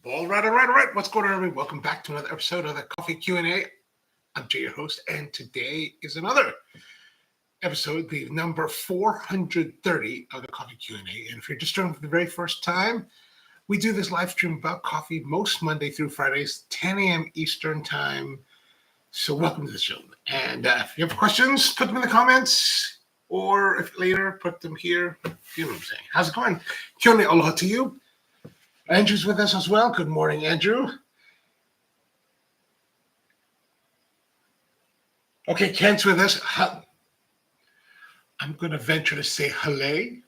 All right. What's going on, everybody? Welcome back to another episode of the Coffee Q&A. I'm Jay, your host, and today is another episode, the number 430 of the Coffee Q&A. And if you're just joining for the very first time, we do this live stream about coffee most Monday through Fridays, 10 a.m. Eastern time. So welcome to the show. And if you have questions, put them in the comments, or if later, put them here. You know what I'm saying. How's it going? Q&A, aloha to you. Andrew's with us as well. Good morning, Andrew. Okay, Kent's with us. I'm going to venture to say "hale."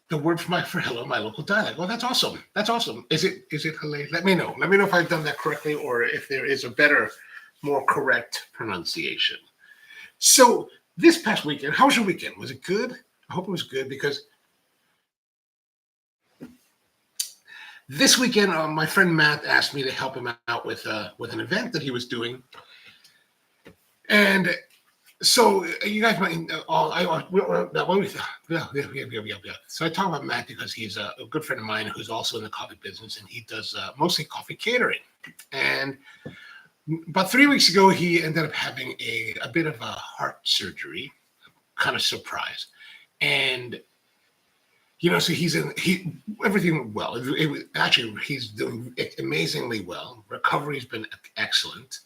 The word for hello, my local dialect. Well, that's awesome. That's awesome. Is it "hale"? Let me know. Let me know if I've done that correctly or if there is a better, more correct pronunciation. So this past weekend, how was your weekend? Was it good? I hope it was good because this weekend, my friend Matt asked me to help him out with an event that he was doing, and so you guys might. So I talk about Matt because he's a good friend of mine who's also in the coffee business, and he does mostly coffee catering. And about 3 weeks ago, he ended up having a bit of a heart surgery, kind of surprise, and. So everything went well. Actually, he's doing amazingly well. Recovery's been excellent.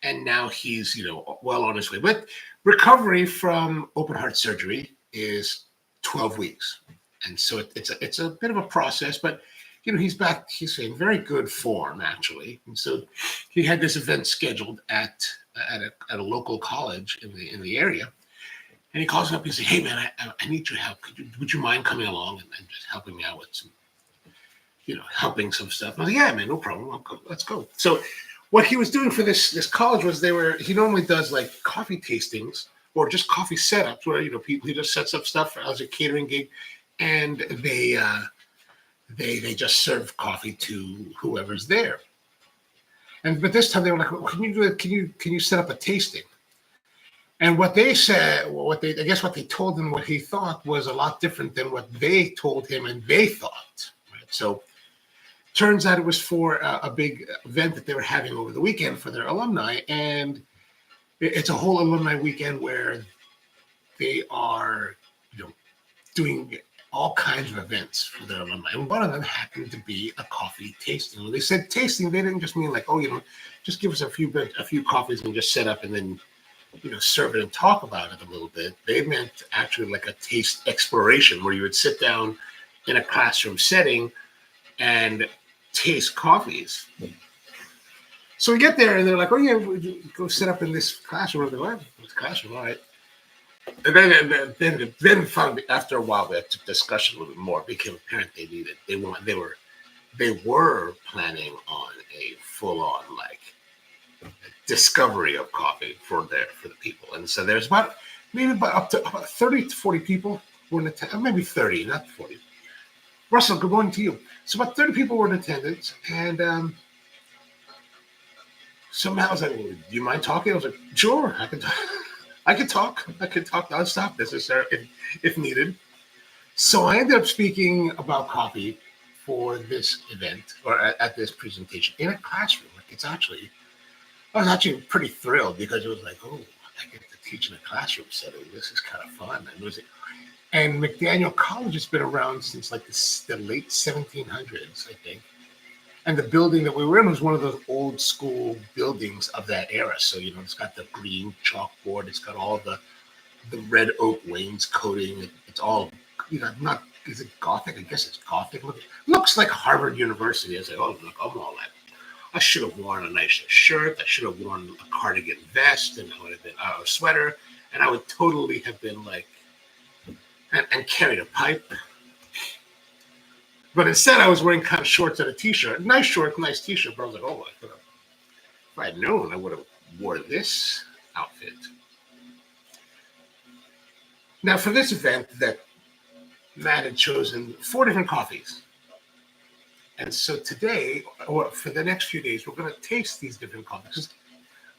And now he's, well on his way. But recovery from open heart surgery is 12 weeks. And so it's a bit of a process, but, he's back. He's in very good form, actually. And so he had this event scheduled at a local college in the area. And he calls me up and says, "Hey, man, I need your help. Would you mind coming along and just helping me out with some, helping some stuff?" I was like, "Yeah, man, no problem. Let's go." So what he was doing for this college was he normally does like coffee tastings or just coffee setups where, he just sets up stuff as a catering gig and they just serve coffee to whoever's there. But this time they were like, well, can you do it? Can you set up a tasting? And what they said, what they told him, what he thought was a lot different than what they told him and they thought. Right? So turns out it was for a big event that they were having over the weekend for their alumni. And it's a whole alumni weekend where they are, doing all kinds of events for their alumni. And one of them happened to be a coffee tasting. When they said tasting, they didn't just mean like, just give us a few coffees and just set up and then serve it and talk about it a little bit. They meant actually like a taste exploration where you would sit down in a classroom setting and taste coffees. So we get there and they're like, "Oh yeah, go sit up in this classroom." We're like, "What? This classroom, all right." And then finally, after a while, the discussion a little bit more. It became apparent they were planning on a full-on discovery of coffee for the people. And so there's about 30 to 40 people were in attendance, maybe 30, not 40. Russell, good morning to you. So about 30 people were in attendance, and somehow I was like, "Well, do you mind talking?" I was like, "Sure, I can talk nonstop necessary if needed." So I ended up speaking about coffee for this event or at this presentation in a classroom. I was actually pretty thrilled because it was like, "Oh, I get to teach in a classroom setting. This is kind of fun." And McDaniel College has been around since the late 1700s, I think. And the building that we were in was one of those old school buildings of that era. So, it's got the green chalkboard. It's got all the red oak wainscoting. It's all, is it Gothic? I guess it's Gothic. Looks like Harvard University. I was like, "Oh, look, I'm all that. I should have worn a nice shirt. I should have worn a cardigan vest and I would have been a sweater. And I would totally have been and carried a pipe." But instead, I was wearing kind of shorts and a t-shirt. Nice short, nice t-shirt. But I was like, "Oh, if I'd known, I would have wore this outfit." Now, for this event that Matt had chosen 4 different coffees. And so today, or for the next few days, we're going to taste these different coffees.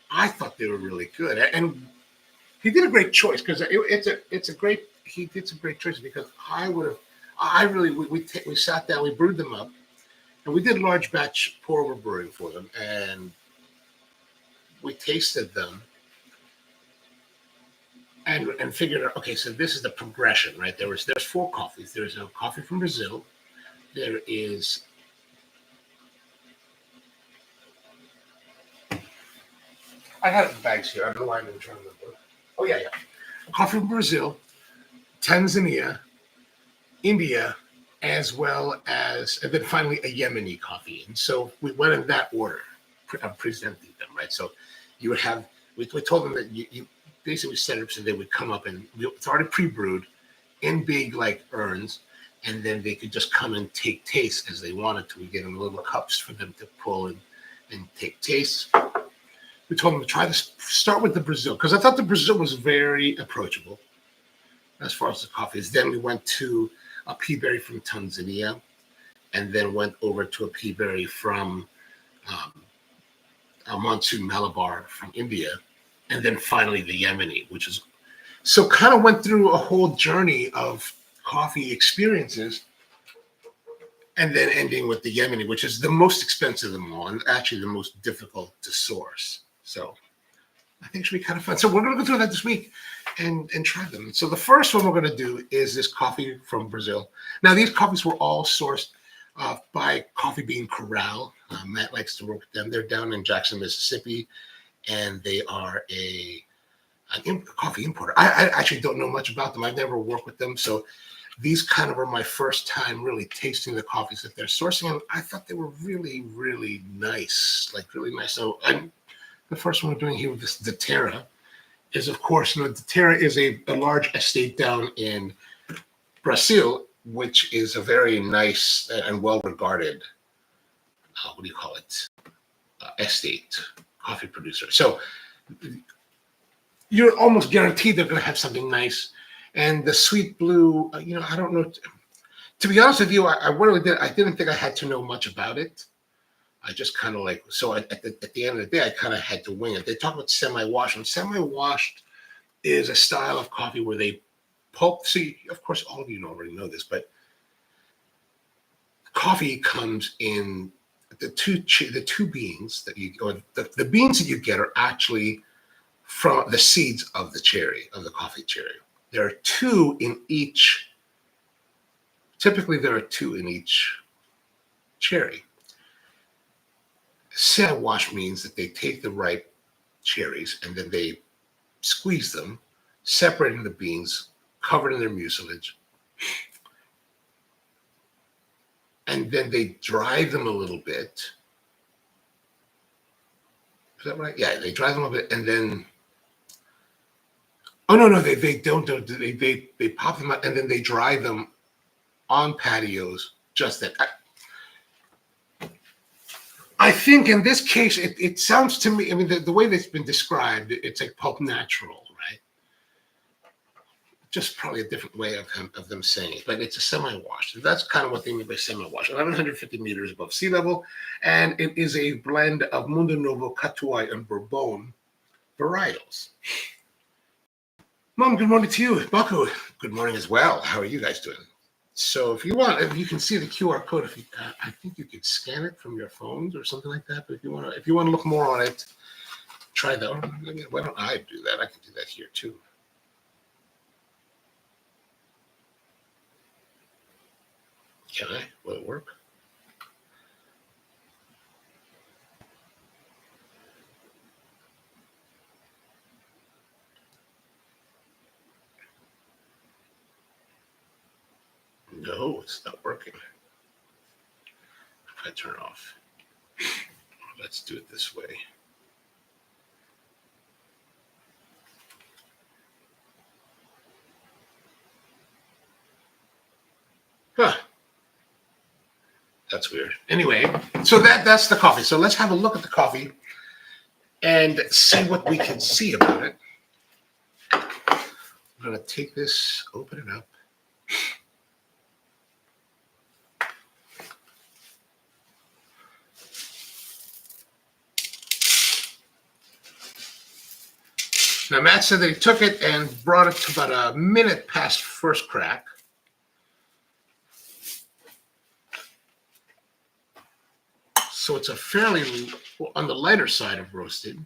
I thought they were really good, and he did a great choice because he did some great choices because I we sat down, we brewed them up, and we did large batch pour over brewing for them, and we tasted them and figured out, okay, so this is the progression, right? There's 4 coffees. There's a coffee from Brazil. There is I have the bags here. I don't know why I'm trying to remember. Oh yeah. Coffee from Brazil, Tanzania, India, as well as, and then finally a Yemeni coffee. And so we went in that order of presenting them, right? So you would have, we told them that you basically set it up so they would come up and it's already pre-brewed in big like urns, and then they could just come and take taste as they wanted to. We get them little cups for them to pull and take tastes. We told them to try this, start with the Brazil, because I thought the Brazil was very approachable as far as the coffee is. Then we went to a pea berry from Tanzania, and then went over to a pea berry from a Monsoon Malabar from India, and then finally the Yemeni, which is, so kind of went through a whole journey of coffee experiences, and then ending with the Yemeni, which is the most expensive of them all, and actually the most difficult to source. So I think it should be kind of fun. So we're going to go through that this week and try them. So the first one we're going to do is this coffee from Brazil. Now, these coffees were all sourced by Coffee Bean Corral. Matt likes to work with them. They're down in Jackson, Mississippi, and they are a coffee importer. I actually don't know much about them. I've never worked with them. So these kind of are my first time really tasting the coffees that they're sourcing. And I thought they were really, really nice, like really nice. So the first one we're doing here with this Daterra is, of course, Daterra is a large estate down in Brazil, which is a very nice and well-regarded, what do you call it, estate coffee producer. So you're almost guaranteed they're going to have something nice. And the Sweet Blue, I don't know. To be honest with you, I didn't think I had to know much about it. I just kind of at the end of the day, I kind of had to wing it. They talk about semi-washed, and semi-washed is a style of coffee where they pulp. See, of course, all of you already know this, but coffee comes in the two beans that you, or the beans that you get are actually from the seeds of the coffee cherry. There are 2 in each. Typically, there are 2 in each cherry. Semi-wash means that they take the ripe cherries and then they squeeze them, separating the beans, covered in their mucilage, and then they dry them a little bit. Is that right? Yeah, they dry them a bit, and then they don't do they pop them out and then they dry them on patios. Just that. I think in this case, it sounds to me, I mean, the way that's been described, it's like pulp natural, right? Just probably a different way of them saying it, but it's a semi-wash. That's kind of what they mean by semi-wash. 1,150 meters above sea level, and it is a blend of Mundo Novo, Catuai, and Bourbon varietals. Mom, good morning to you. Baku, good morning as well. How are you guys doing? So if you can see the QR code. I think you could scan it from your phones or something like that. But if you want to look more on it, try that. Why don't I do that? I can do that here too. Can I? Will it work? No, it's not working. If I turn it off. Let's do it this way. Huh. That's weird. Anyway, so that's the coffee. So let's have a look at the coffee and see what we can see about it. I'm going to take this, open it up. Now, Matt said that he took it and brought it to about a minute past first crack. So it's a fairly on the lighter side of roasted.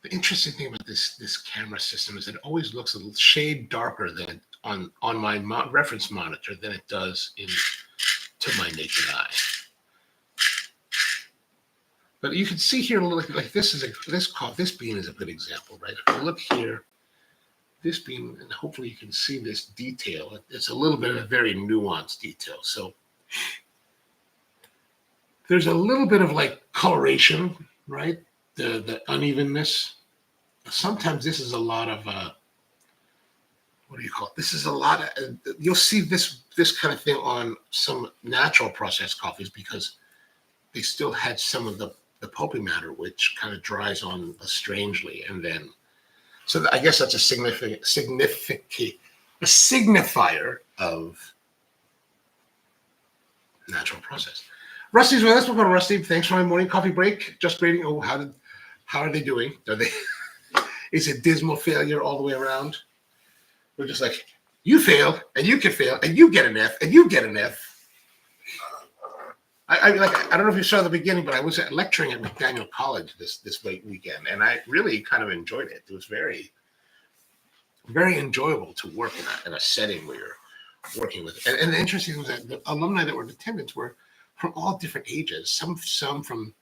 The interesting thing about this camera system is it always looks a little shade darker than on my reference monitor than it does to my naked eye. But you can see here, like this bean is a good example, right? If you look here, this bean, and hopefully you can see this detail. It's a little bit of a very nuanced detail. So there's a little bit of like coloration, right? The unevenness. Sometimes this is a lot of what do you call it? This is a lot of you'll see this kind of thing on some natural processed coffees because they still had some of the pulpy matter, which kind of dries on strangely, and then so I guess that's a signifier of natural process. Rusty's with us. We'll go to Rusty. Thanks for my morning coffee break. Just grading. Oh, how are they doing? Are they? Is it dismal failure all the way around? We're just like, you failed, and you can fail, and you get an F, and you get an F. I don't know if you saw the beginning, but I was lecturing at McDaniel College this weekend, and I really kind of enjoyed it. It was very, very enjoyable to work in a setting where you're working with. And the interesting thing was that the alumni that were in attendance were from all different ages. Some from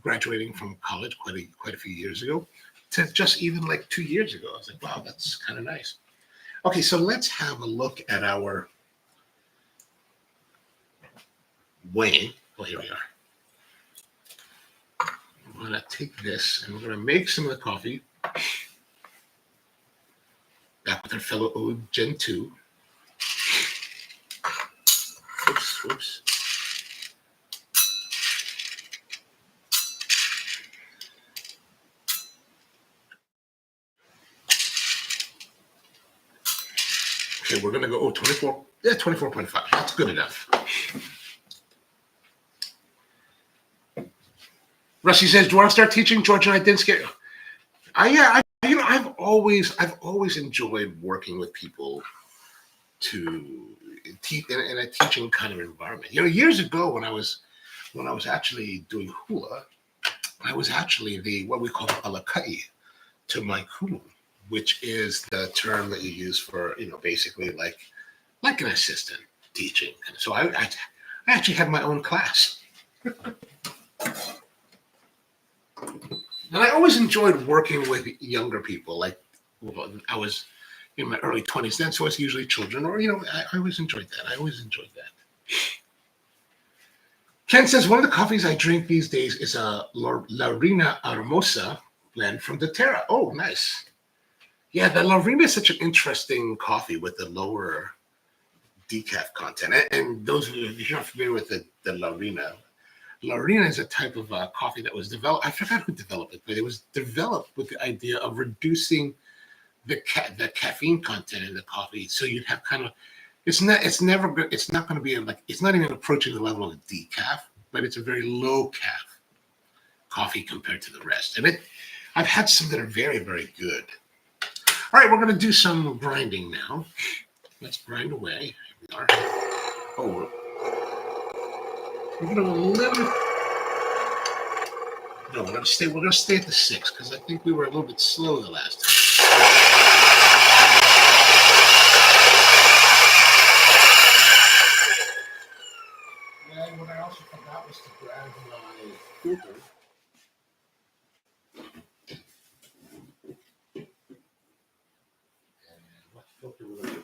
graduating from college quite a few years ago to just even like 2 years ago. I was like, wow, that's kind of nice. Okay, so let's have a look at our weighing. Oh, here we are. I'm going to take this and we're going to make some of the coffee. Back with our fellow Ode Gen 2. Oops. Okay, we're going to go 24. Yeah, 24.5. That's good enough. Rusty says, "Do you want to start teaching?" George and I didn't scare you. I've always enjoyed working with people to teach in a teaching kind of environment. You know, years ago when I was actually doing hula, I was actually what we call the alakai to my hula, which is the term that you use for, you know, basically like an assistant teaching. And so I actually had my own class. And I always enjoyed working with younger people. Like, well, I was in my early 20s then, so it's usually children, or, you know, I always enjoyed that. Ken says, one of the coffees I drink these days is a Laurina Hermosa blend from Daterra. Oh, nice. Yeah, the Laurina is such an interesting coffee with the lower decaf content. And those of you, if you're not familiar with the Laurina is a type of coffee that was developed. I forgot who developed it, but it was developed with the idea of reducing the caffeine content in the coffee. So you'd have kind of, it's not going to be like, it's not even approaching the level of decaf, but it's a very low caf coffee compared to the rest. And I've had some that are very, very good. All right, we're going to do some grinding now. Let's grind away. Here we are. Oh, we're going to go a little. No, we're going to stay at the 6 because I think we were a little bit slow the last time. And what I also forgot was to grab my filter.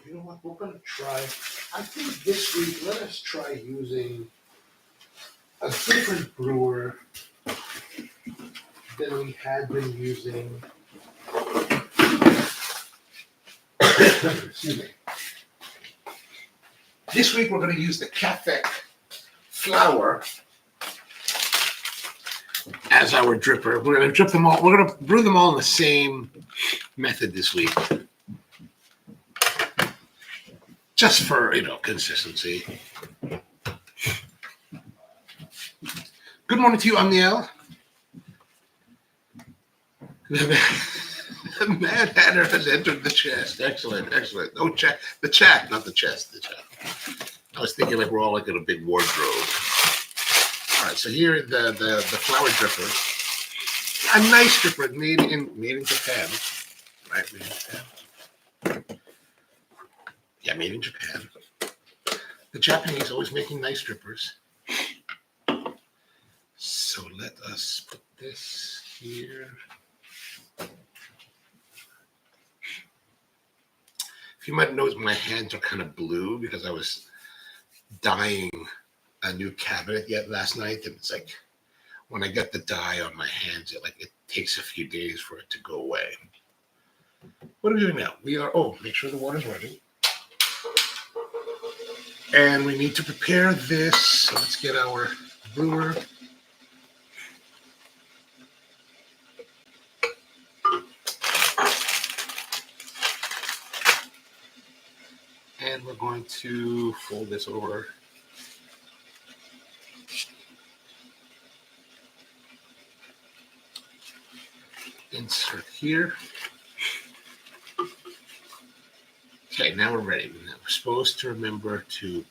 You know what? We're going to try. I think this week, let us try using a different brewer than we had been using. Excuse me. This week, we're going to use the Cafec flour as our dripper. We're going to drip them all. We're going to brew them all in the same method this week. Just for, you know, consistency. Good morning to you, Amiel. The Mad Hatter has entered the chest. Excellent, excellent. Oh, chat. The chat, not the chest. The chat. I was thinking like we're all like in a big wardrobe. All right, so here the flower dripper. A nice dripper made in Japan. Right, made in Japan. Yeah, made in Japan. The Japanese always making nice drippers. So let us put this here. If you might notice, my hands are kind of blue because I was dyeing a new cabinet last night, and it's like when I get the dye on my hands, it takes a few days for it to go away. What are we doing now? Make sure the water's running. And we need to prepare this. So let's get our brewer. And we're going to fold this over. Insert here. Okay, now we're ready. Now we're supposed to remember to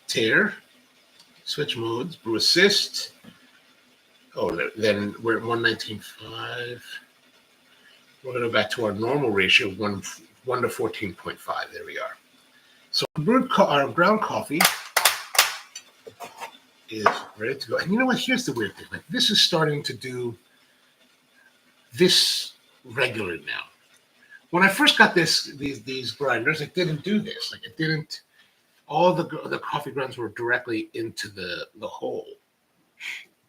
tear, switch modes, brew assist. Oh, then we're at 119.5. We're going to go back to our normal ratio of 1 to 14.5. There we are. So our ground coffee is ready to go. And you know what? Here's the weird thing. Like, this is starting to do this regularly now. When I first got these grinders, it didn't do this. Like, it didn't. All the coffee grounds were directly into the hole.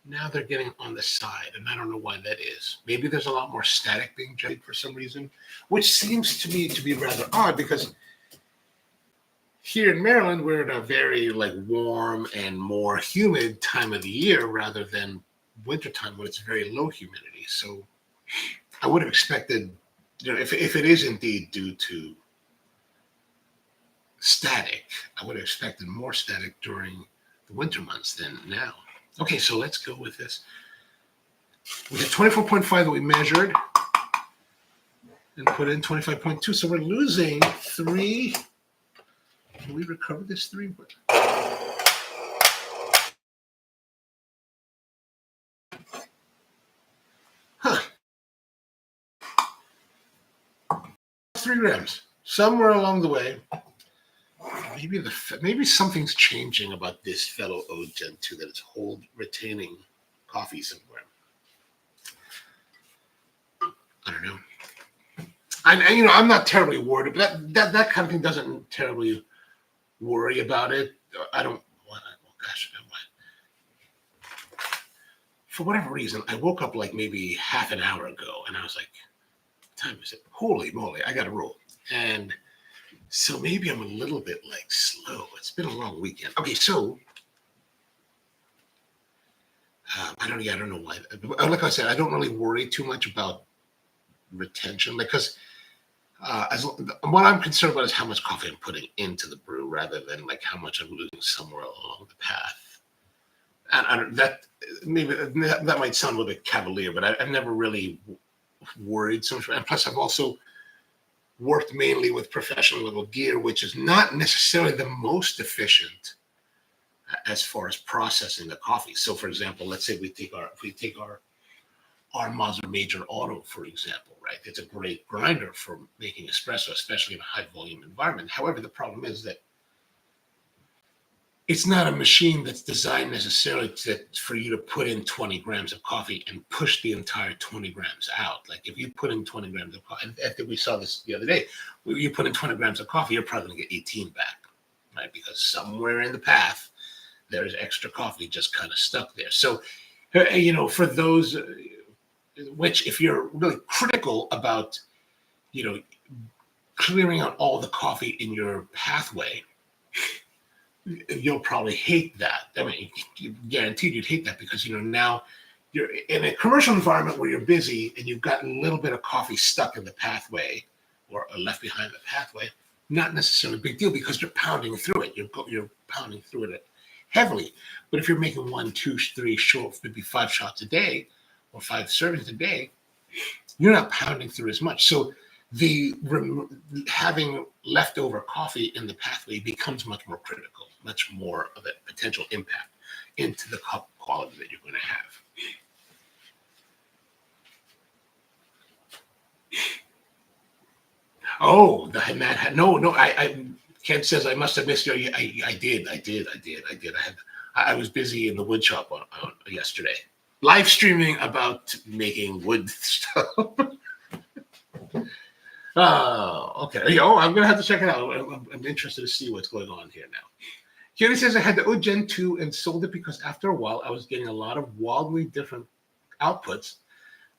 Now they're getting on the side, and I don't know why that is. Maybe there's a lot more static being generated for some reason, which seems to me to be rather odd because here in Maryland, we're in a very warm and more humid time of the year rather than wintertime when it's very low humidity. So I would have expected, if it is indeed due to static, I would have expected more static during the winter months than now. Okay, so let's go with this. We had 24.5 that we measured and put in 25.2. So we're losing 3. Can we recover this 3? Huh. 3 grams. Somewhere along the way. Maybe something's changing about this fellow Ode Gen 2 that it's retaining coffee somewhere. I don't know. I'm not terribly worried, but that kind of thing doesn't terribly worry about it. I don't. For whatever reason, I woke up maybe half an hour ago, and I was like, "What time is it? Holy moly! I got to roll." And so maybe I'm a little bit slow. It's been a long weekend. Okay, so I don't know why. Like I said, I don't really worry too much about retention because what I'm concerned about is how much coffee I'm putting into the brew rather than how much I'm losing somewhere along the path. And that might sound a little bit cavalier, but I've never really worried so much. And plus, I've also worked mainly with professional level gear, which is not necessarily the most efficient as far as processing the coffee. So, for example, let's say we take our Mazda Major Auto, for example, right? It's a great grinder for making espresso, especially in a high volume environment. However, the problem is that it's not a machine that's designed necessarily for you to put in 20 grams of coffee and push the entire 20 grams out. If you put in 20 grams of coffee, I think we saw this the other day, you put in 20 grams of coffee, you're probably going to get 18 back, right? Because somewhere in the path, there's extra coffee just kind of stuck there. So, for those, which if you're really critical about, clearing out all the coffee in your pathway, you'll probably hate that. I mean, guaranteed you'd hate that because, now you're in a commercial environment where you're busy and you've got a little bit of coffee stuck in the pathway or left behind the pathway. Not necessarily a big deal because you're pounding through it. You're pounding through it heavily. But if you're making 1, 2, 3 short, maybe 5 shots a day or 5 servings a day, you're not pounding through as much. So the having leftover coffee in the pathway becomes much more critical, much more of a potential impact into the cup quality that you're going to have. Oh, I Ken says I must have missed you. I did. I was busy in the wood shop on yesterday, live streaming about making wood stuff. Okay. Oh, I'm gonna have to check it out. I'm interested to see what's going on here now. Kitty says I had the Gen 2 and sold it because after a while I was getting a lot of wildly different outputs.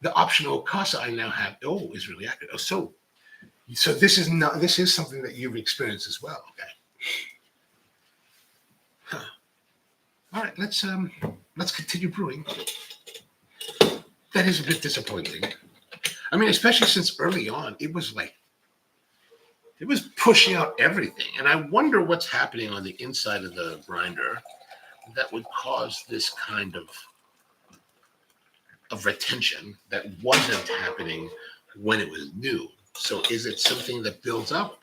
The optional Casa I now have is really accurate. So this is something that you've experienced as well. Okay. Huh. All right, let's continue brewing. That is a bit disappointing. I mean, especially since early on it was pushing out everything, and I wonder what's happening on the inside of the grinder that would cause this kind of retention that wasn't happening when it was new. So is it something that builds up?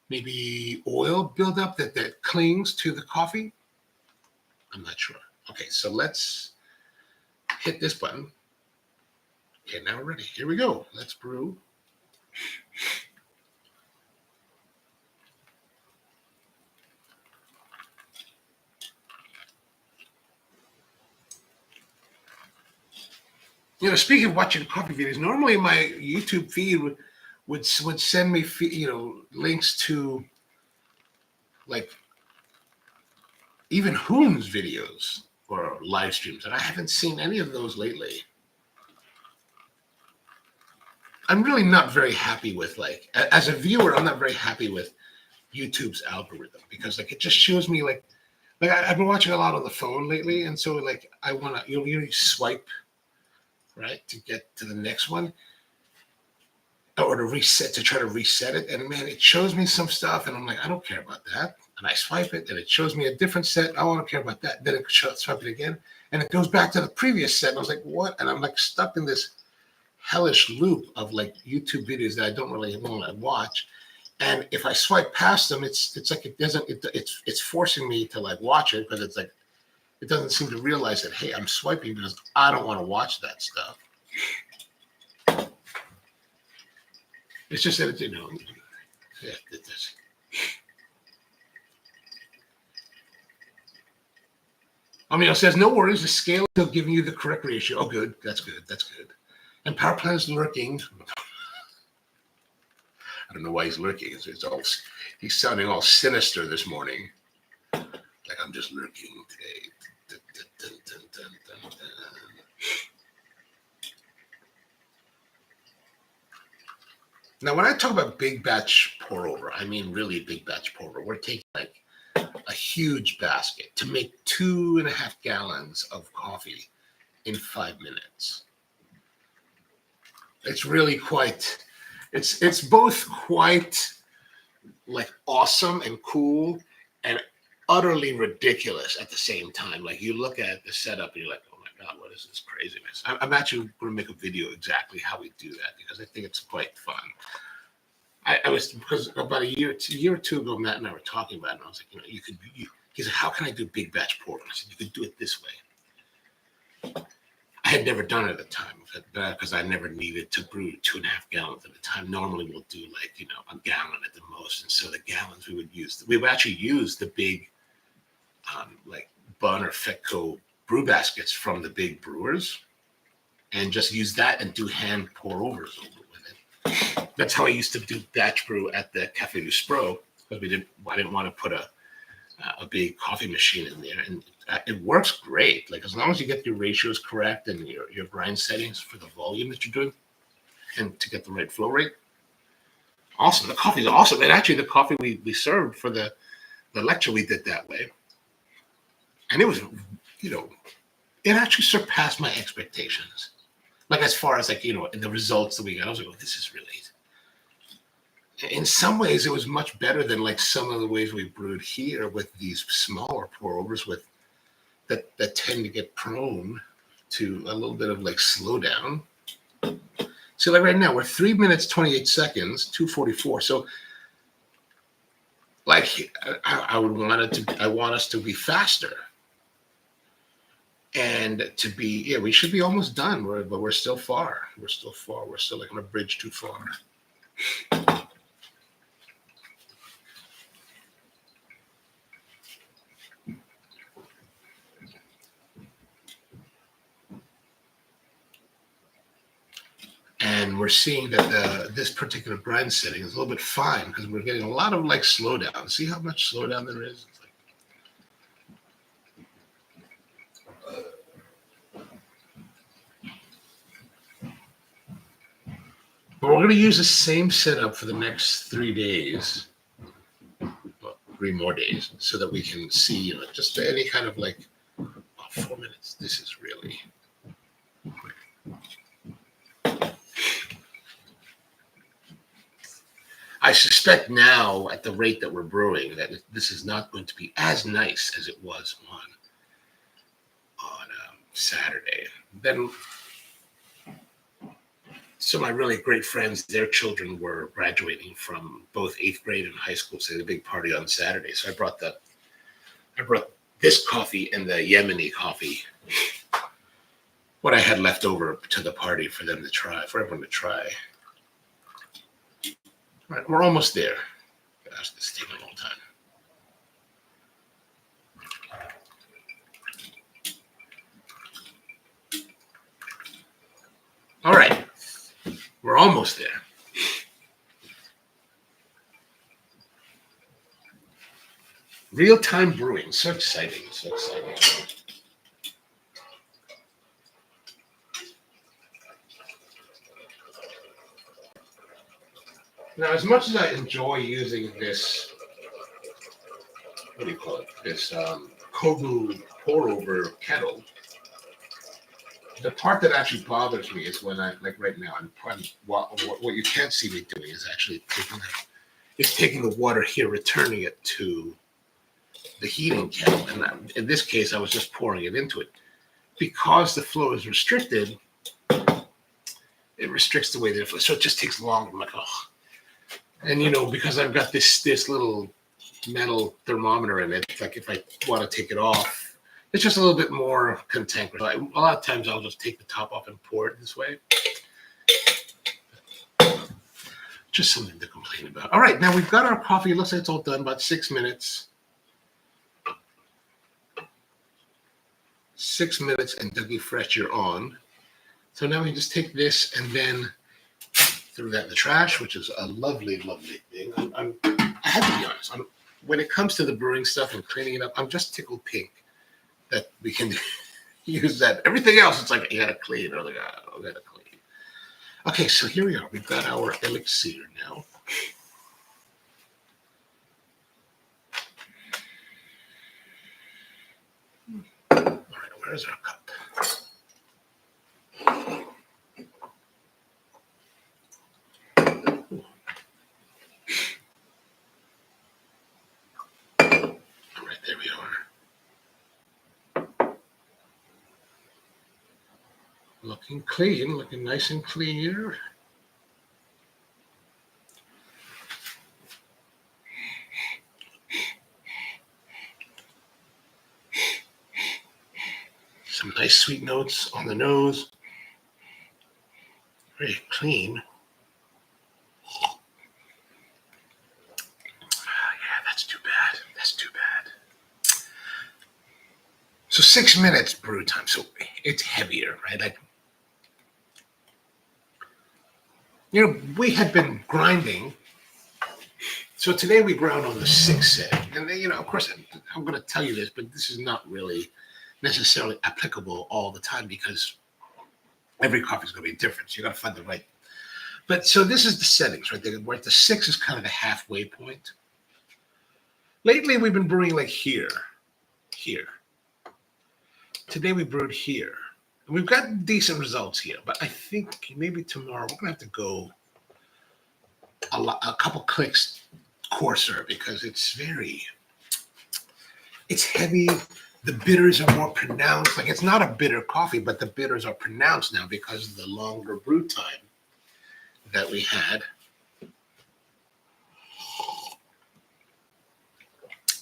Maybe oil buildup that clings to the coffee? I'm not sure. Okay, so let's hit this button. Okay, now we're ready. Here we go. Let's brew. Speaking of watching coffee videos, normally my YouTube feed would send me links to like even Hoon's videos or live streams, and I haven't seen any of those lately. I'm really not very happy with as a viewer, I'm not very happy with YouTube's algorithm because it just shows me I've been watching a lot on the phone lately, and so I want to you swipe right to get to the next one or to try to reset it, and man, it shows me some stuff and I'm like, I don't care about that, and I swipe it and it shows me a different set. I don't care about that. Then it swipe it again and it goes back to the previous set, and I was like, what? And I'm stuck in this hellish loop of YouTube videos that I don't really want to watch. And if I swipe past them, it's forcing me to watch it, because it doesn't seem to realize that, hey, I'm swiping because I don't want to watch that stuff. It's just that it does. It says no worries. The scale is still giving you the correct ratio. Oh, good. That's good. And power plant is lurking. I don't know why he's lurking. He's sounding all sinister this morning. Like I'm just lurking today. Dun, dun, dun. Now, when I talk about big batch pour over, I mean really big batch pour over. We're taking a huge basket to make 2.5 gallons of coffee in 5 minutes. It's really quite. It's both quite awesome and cool and utterly ridiculous at the same time. You look at the setup and you're like, oh my God, what is this craziness? I'm actually going to make a video exactly how we do that because I think it's quite fun. Because about a year or two ago, Matt and I were talking about it, and I was like, he said, how can I do big batch pour? I said, you could do it this way. I had never done it at the time because I never needed to brew 2.5 gallons at a time. Normally we'll do a gallon at the most. And so the gallons we would actually use the big Bunn or Fetco brew baskets from the big brewers and just use that and do hand pour overs over with it. That's how I used to do batch brew at the Cafe du Spro, because I didn't want to put a big coffee machine in there, and it works great. As long as you get your ratios correct and your grind settings for the volume that you're doing, and to get the right flow rate. Awesome, the coffee is awesome, and actually the coffee we served for the lecture we did that way, and it was, it actually surpassed my expectations. As far as the results that we got, I was like, oh, this is really. In some ways, it was much better than some of the ways we brewed here with these smaller pour overs that tend to get prone to a little bit of slowdown. So like right now, we're 3 minutes, 28 seconds, 2:44. So like I would want it to, I want us to be faster. And to be, yeah, we should be almost done, but we're still far. We're still far. We're still like on a bridge too far. And we're seeing that this particular brand setting is a little bit fine because we're getting a lot of like slowdown. See how much slowdown there is? It's like, but we're going to use the same setup for the next 3 days, well, 3 more days, so that we can see, you know, just any kind of like, oh, 4 minutes. This is really. I suspect now, at the rate that we're brewing, that this is not going to be as nice as it was on Saturday. Then, some of my really great friends, their children were graduating from both 8th grade and high school, so they had a big party on Saturday. So I brought this coffee and the Yemeni coffee, what I had left over, to the party for them to try, for everyone to try. All right, we're almost there. Gosh, this is taking a long time. All right, we're almost there. Real-time brewing, so exciting, so exciting. Now, as much as I enjoy using this, what do you call it? This Kogu pour-over kettle, the part that actually bothers me is when I, like right now, what you can't see me doing is actually taking the water here, returning it to the heating kettle. And in this case, I was just pouring it into it. Because the flow is restricted, it restricts the way that it flows. So it just takes longer. I'm like, oh. And, you know, because I've got this little metal thermometer in it, like if I want to take it off, it's just a little bit more cantankerous. A lot of times I'll just take the top off and pour it this way. Just something to complain about. All right, now we've got our coffee. It looks like it's all done, about 6 minutes. 6 minutes, and Dougie Fresh, you're on. So now we just take this and then threw that in the trash, which is a lovely, lovely thing. I have to be honest. When it comes to the brewing stuff and cleaning it up, I'm just tickled pink that we can use that. Everything else, it's like, you gotta clean. Or like, oh, I gotta clean. Okay, so here we are. We've got our elixir now. All right, where's our cup? There we are. Looking clean, looking nice and clear. Some nice sweet notes on the nose. Very clean. Yeah, that's too bad. That's too bad. So 6 minutes brew time. So it's heavier, right? Like, you know, we had been grinding. So today we ground on the 6 setting. And then, you know, of course, I'm going to tell you this, but this is not really necessarily applicable all the time because every coffee is going to be different. So you got to find the right. But so this is the settings, right? Where the 6 is kind of the halfway point. Lately, we've been brewing like here. Today we brewed here. And we've got decent results here, but I think maybe tomorrow we're gonna have to go a couple clicks coarser because it's heavy. The bitters are more pronounced. Like, it's not a bitter coffee, but the bitters are pronounced now because of the longer brew time. that we had.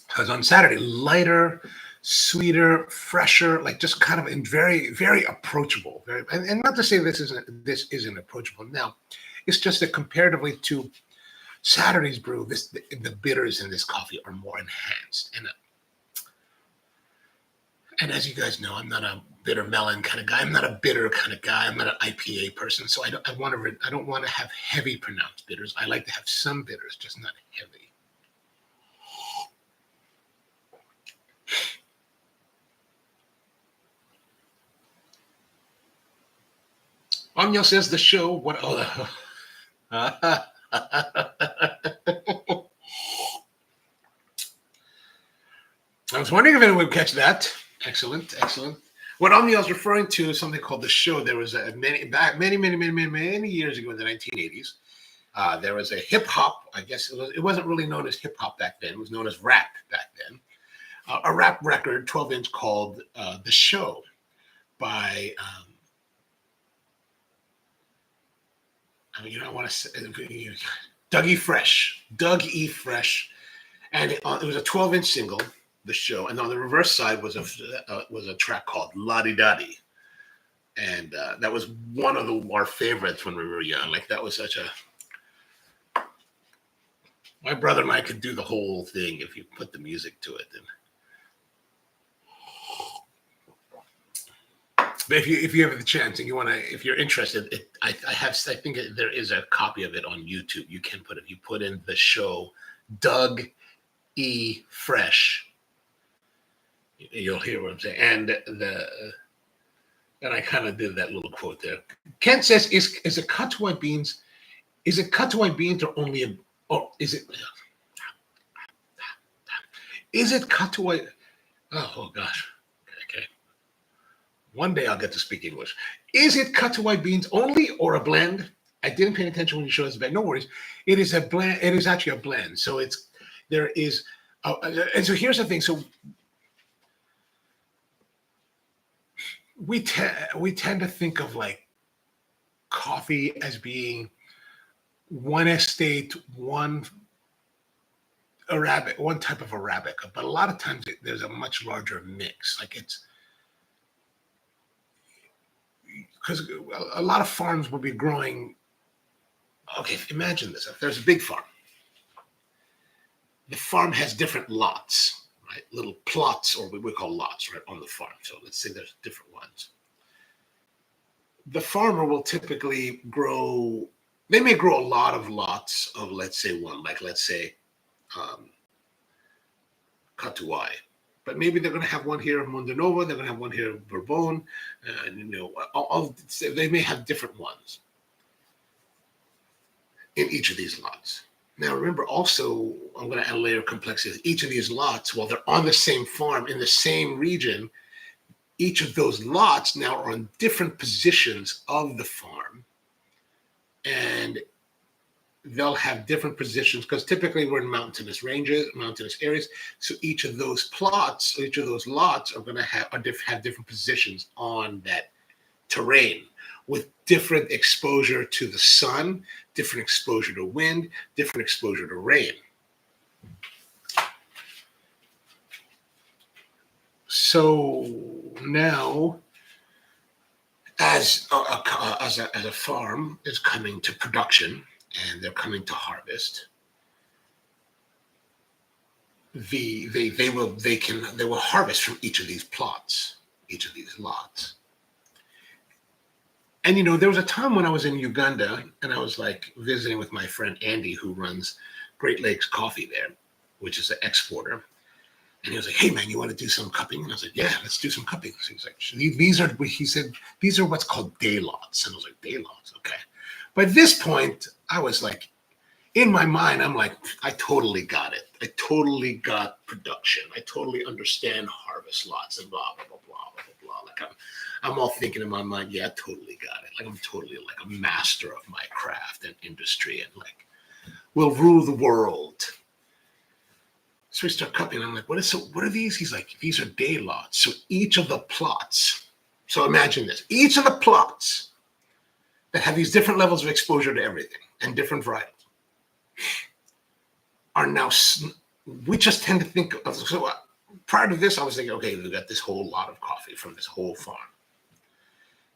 Because on Saturday, lighter, sweeter, fresher, like just kind of in very, very approachable. And not to say this isn't approachable. Now, it's just that comparatively to Saturday's brew, the bitters in this coffee are more enhanced. And as you guys know, I'm not a bitter melon kind of guy. I'm not a bitter kind of guy. I'm not an IPA person. So I don't want to have heavy pronounced bitters. I like to have some bitters, just not heavy. Anya says the show. What? Oh, I was wondering if anyone would catch that. Excellent. What Anya is referring to is something called the show. There was many years ago in the 1980s. There was a hip hop. I guess it wasn't really known as hip hop back then. It was known as rap back then. A rap record, 12-inch, called "The Show" by. I want to say Doug E. Fresh, and it was a 12-inch single, "The Show," and on the reverse side was a track called "La Di Da Di," and that was one of our favorites when we were young. Like that was such a. My brother and I could do the whole thing if you put the music to it. But if you have the chance and if you're interested, I think there is a copy of it on YouTube. You can if you put in "The Show," Doug E. Fresh, you'll hear what I'm saying. And I kind of did that little quote there. Kent says, "Is it cut to white beans? Is it cut to white beans or only a? Oh, is it? Is it cut to white? Oh gosh. Okay. One day I'll get to speak English. Is it cut to white beans only or a blend? I didn't pay attention when you showed us the bag. No worries. It is a blend. It is actually a blend. So and so here's the thing. So we tend to think of like coffee as being one estate, one type of Arabica, but a lot of times there's a much larger mix. Like it's because a lot of farms will be growing. Okay, imagine this. If there's a big farm, the farm has different lots, right? Little plots, or what we call lots, right, on the farm. So let's say there's different ones. The farmer will typically grow. They may grow a lot of lots of, let's say, Catuai. But maybe they're going to have one here in Mondanova, they're going to have one here in Bourbon, they may have different ones in each of these lots. Now, remember also, I'm going to add a layer of complexity. Each of these lots, while they're on the same farm in the same region, each of those lots now are on different positions of the farm. And they'll have different positions because typically we're in mountainous areas. So each of those lots are going to have different positions on that terrain with different exposure to the sun, different exposure to wind, different exposure to rain. So now, as a farm is coming to production and they're coming to harvest, they will harvest from each of these plots, each of these lots. And there was a time when I was in Uganda and I was like visiting with my friend Andy, who runs Great Lakes Coffee there, which is an exporter. And he was like, "Hey man, you want to do some cupping?" And I was like, "Yeah, let's do some cupping." So he's like, these are what's called day lots. And I was like, day lots, okay. By this point, I was like, in my mind, I'm like, I totally got it. I totally got production. I totally understand harvest lots and blah, blah, blah, blah, blah, blah. Like I'm all thinking in my mind, yeah, I totally got it. Like I'm totally like a master of my craft and industry and like will rule the world. So we start cupping. I'm like, what are these? He's like, these are day lots. So each of the plots. So imagine this. Each of the plots that have these different levels of exposure to everything and different varietals are now, we just tend to think of, so prior to this, I was thinking, okay, we got this whole lot of coffee from this whole farm.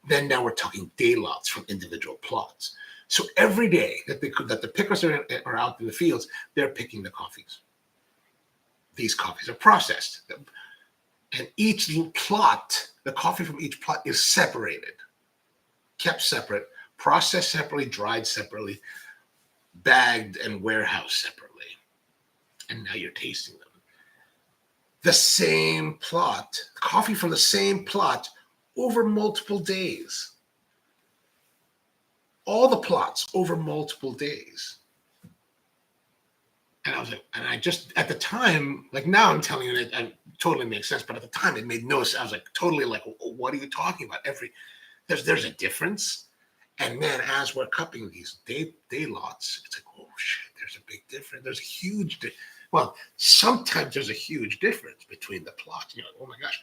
Then now we're talking day lots from individual plots. So every day that the pickers are out in the fields, they're picking the coffees. These coffees are processed. And each plot, the coffee from each plot is separated, kept separate, processed separately, dried separately, bagged and warehoused separately. And now you're tasting them. The same plot, coffee from the same plot over multiple days. All the plots over multiple days. And I was like, and I just, at the time, like now I'm telling you that it totally makes sense, but at the time it made no sense. I was like, totally like, what are you talking about? There's a difference. And then as we're cupping these day lots, it's like, oh shit, there's a big difference. There's a huge well, sometimes there's a huge difference between the plots. You're like, oh my gosh.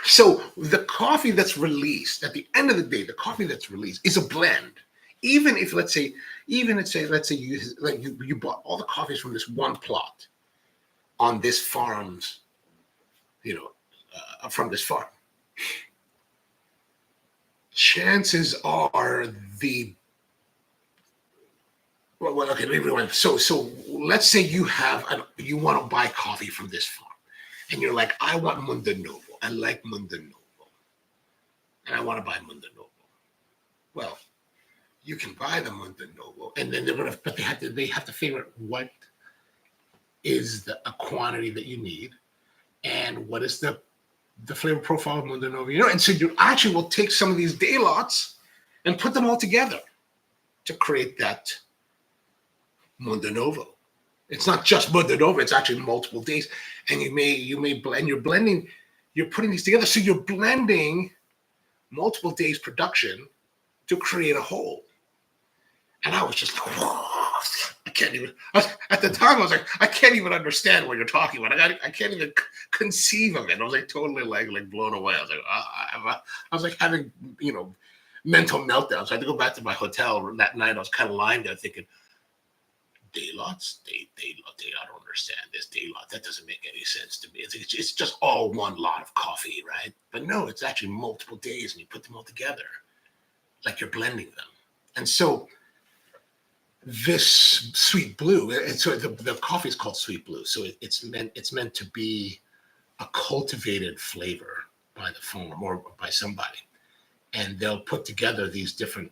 So the coffee that's released, at the end of the day, the coffee that's released is a blend. Even if, let's say you bought all the coffees from this one plot on this farm's, from this farm, chances are okay, maybe so let's say you want to buy coffee from this farm, and you're like, I want Mundo Novo. I like Mundo Novo, and I want to buy Mundo Novo. Well, you can buy the Mundo Novo, and then they have to figure out what is a quantity that you need, and what is the flavor profile of Mundo Novo. And so you actually will take some of these day lots and put them all together to create that Mundo Novo. It's not just Mundo Novo; it's actually multiple days, and you may blend. You're putting these together, so you're blending multiple days production to create a whole. And I was just like, whoa, at the time, I was like, I can't even understand what you're talking about. I can't even conceive of it. I was like totally like blown away. I was like, I was like having, mental meltdowns. So I had to go back to my hotel that night. I was kind of lying there thinking, day lots, day lot, I don't understand this day lot. That doesn't make any sense to me. It's just all one lot of coffee, right? But no, it's actually multiple days, and you put them all together, like you're blending them. And so this Sweet Blue, and so the coffee is called Sweet Blue. So it's meant to be a cultivated flavor by the farm or by somebody, and they'll put together these different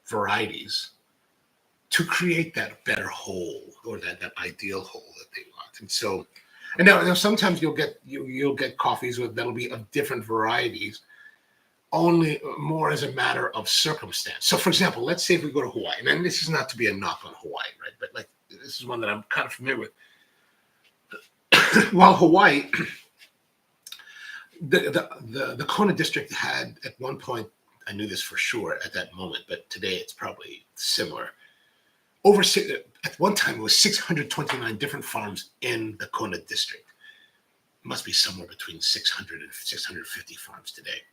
varieties to create that better whole, or that ideal whole that they want. And so, and now sometimes you'll get coffees that'll be of different varieties, only more as a matter of circumstance. So for example, let's say if we go to Hawaii, and this is not to be a knock on Hawaii, right? But like, this is one that I'm kind of familiar with. While Hawaii, the Kona district had at one point, I knew this for sure at that moment, but today it's probably similar. At one time, it was 629 different farms in the Kona district. It must be somewhere between 600 and 650 farms today.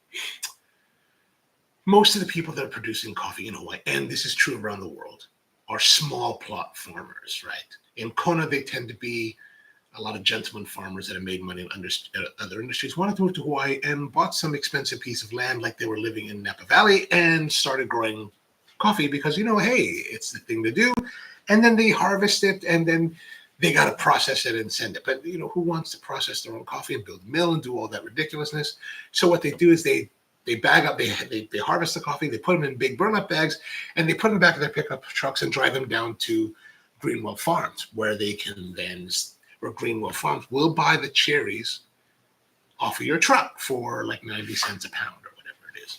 Most of the people that are producing coffee in Hawaii, and this is true around the world, are small plot farmers, right? In Kona, they tend to be a lot of gentleman farmers that have made money in other industries, wanted to move to Hawaii and bought some expensive piece of land like they were living in Napa Valley and started growing coffee because, hey, it's the thing to do. And then they harvest it, and then they got to process it and send it. But, who wants to process their own coffee and build a mill and do all that ridiculousness? So what they do is they bag up, they harvest the coffee, they put them in big burlap bags, and they put them back in their pickup trucks and drive them down to Greenwell Farms, where Greenwell Farms will buy the cherries off of your truck for like 90 cents a pound or whatever it is.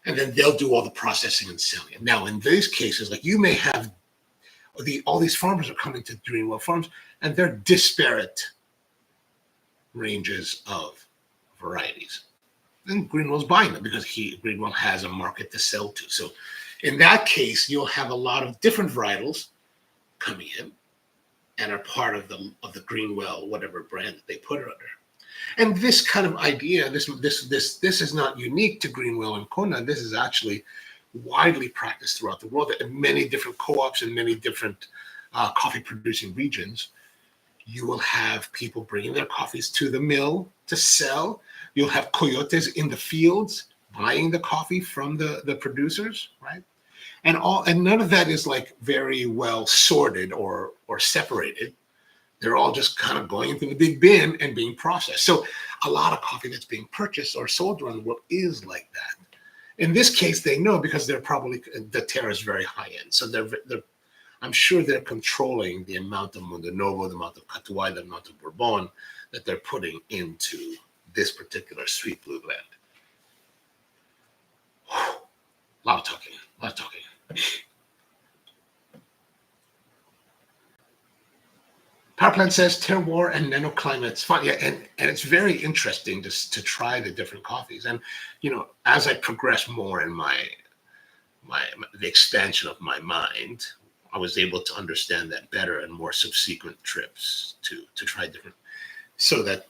And then they'll do all the processing and selling it. Now, in these cases, like you may have all these farmers are coming to Greenwell Farms, and they're disparate ranges of varieties. And Greenwell's buying them because Greenwell has a market to sell to. So in that case, you'll have a lot of different varietals coming in and are part of the Greenwell, whatever brand that they put it under. And this kind of idea, this is not unique to Greenwell and Kona. This is actually widely practiced throughout the world in many different co-ops in many different coffee producing regions. You will have people bringing their coffees to the mill to sell. You'll have coyotes in the fields buying the coffee from the producers, right? And none of that is like very well sorted or separated. They're all just kind of going into the big bin and being processed. So a lot of coffee that's being purchased or sold around the world is like that. In this case, they know because they're probably, Daterra is very high end. So I'm sure they're controlling the amount of Mundo Novo, the amount of Catuai, the amount of Bourbon that they're putting into this particular Sweet Blue blend. A lot of talking. Power Plant says terroir and nanoclimates. Fun, yeah, and it's very interesting to try the different coffees. And as I progress more in the expansion of my mind, I was able to understand that better in more subsequent trips to try different. So that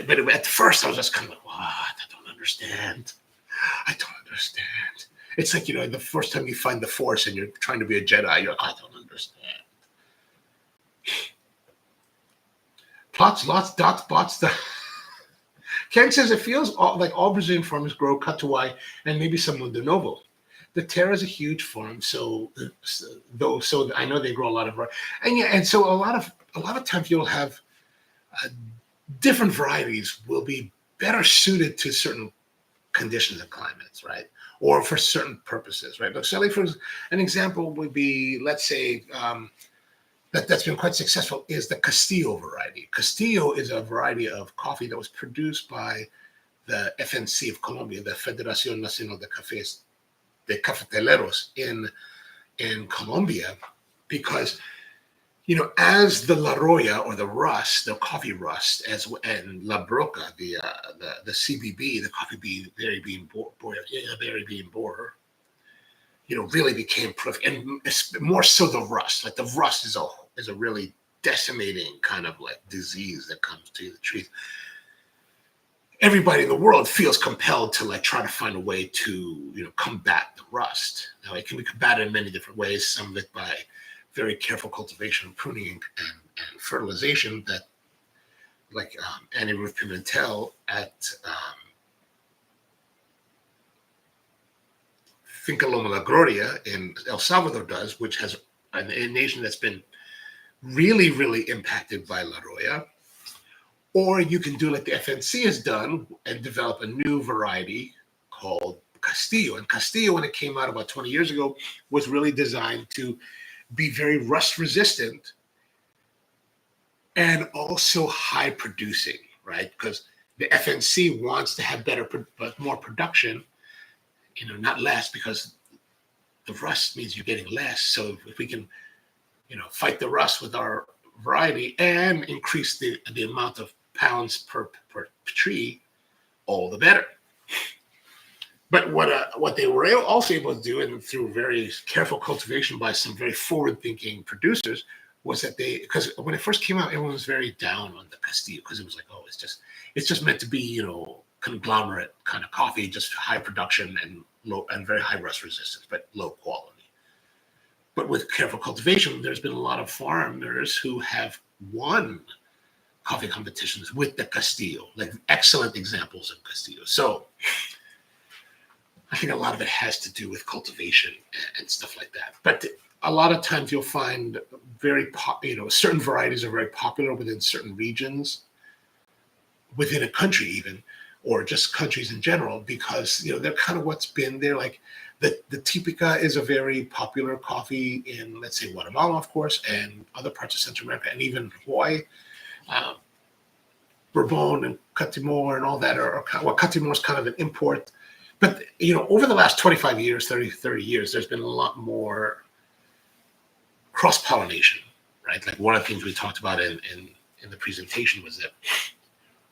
but at first I was just kind of like, what? I don't understand. It's like the first time you find the Force and you're trying to be a Jedi, you're like, I don't understand. Plots, lots, dots, bots. Ken says it feels like all Brazilian farmers grow Catuai and maybe some Mundo Novo. The Terra is a huge farm, so I know they grow a lot of, and so a lot of times you'll have different varieties will be better suited to certain conditions and climates, right? Or for certain purposes, right? But so, for an example would be, let's say, that's been quite successful is the Castillo variety. Castillo is a variety of coffee that was produced by the FNC of Colombia, the Federación Nacional de Cafetaleros in Colombia, because as the La Roya or the rust, the coffee rust, and La Broca, the CBB, the coffee bean, berry bean borer, really became prolific, and more so the rust. Like the rust is a really decimating kind of like disease that comes to the trees. Everybody in the world feels compelled to like try to find a way to combat the rust. Now it can be combated in many different ways. Some of it by very careful cultivation and pruning and fertilization, that like Annie Ruth Pimentel at Finca Loma La Gloria in El Salvador does, which has a nation that's been really, really impacted by La Roya. Or you can do like the FNC has done and develop a new variety called Castillo. And Castillo, when it came out about 20 years ago, was really designed to be very rust resistant and also high producing, right? Because the FNC wants to have more production, not less, because the rust means you're getting less. So if we can, fight the rust with our variety and increase the amount of pounds per tree, all the better. But what they were also able to do, and through very careful cultivation by some very forward-thinking producers, was that because when it first came out, everyone was very down on the Castillo because it was like, oh, it's just meant to be, conglomerate kind of coffee, just high production and low and very high rust resistance, but low quality. But with careful cultivation, there's been a lot of farmers who have won coffee competitions with the Castillo, like excellent examples of Castillo. So I think a lot of it has to do with cultivation and stuff like that. But a lot of times you'll find certain varieties are very popular within certain regions, within a country even, or just countries in general, because they're kind of what's been there. Like the Típica is a very popular coffee in, let's say, Guatemala, of course, and other parts of Central America, and even Hawaii. Bourbon and Catimor and all that Catimor is kind of an import. But, over the last 25 years, 30 years, there's been a lot more cross-pollination, right? Like one of the things we talked about in the presentation was that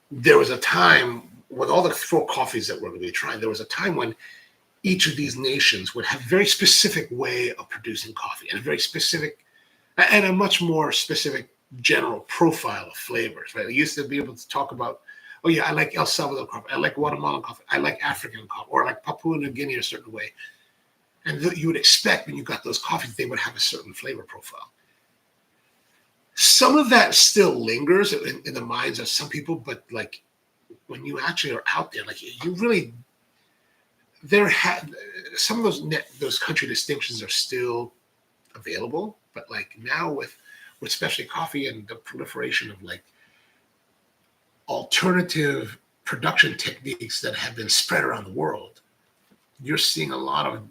there was a time with all the 4 coffees that we're going to be trying, there was a time when each of these nations would have a very specific way of producing coffee and a very specific and a much more specific general profile of flavors, right? I used to be able to talk about oh yeah, I like El Salvador coffee. I like Guatemalan coffee. I like African coffee, or like Papua New Guinea a certain way. And you would expect when you got those coffees, they would have a certain flavor profile. Some of that still lingers in the minds of some people, but like when you actually are out there, like you really, some of those country distinctions are still available, but like now with especially coffee and the proliferation of like alternative production techniques that have been spread around the world, you're seeing a lot of,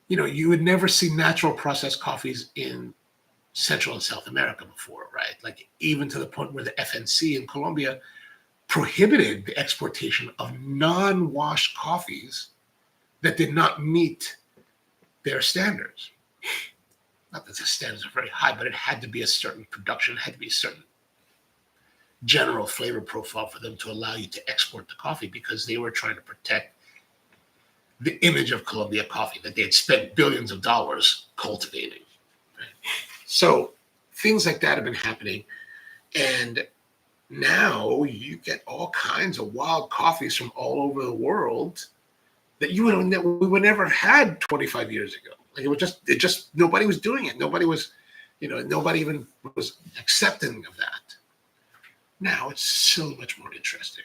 you would never see natural processed coffees in Central and South America before, right? Like even to the point where the FNC in Colombia prohibited the exportation of non-washed coffees that did not meet their standards. Not that the standards are very high, but it had to be a certain production, it had to be a certain general flavor profile for them to allow you to export the coffee, because they were trying to protect the image of Colombia coffee that they had spent billions of dollars cultivating. Right? So things like that have been happening. And now you get all kinds of wild coffees from all over the world that we would never had 25 years ago. Like it just nobody was doing it. Nobody was, nobody even was accepting of that. Now it's so much more interesting.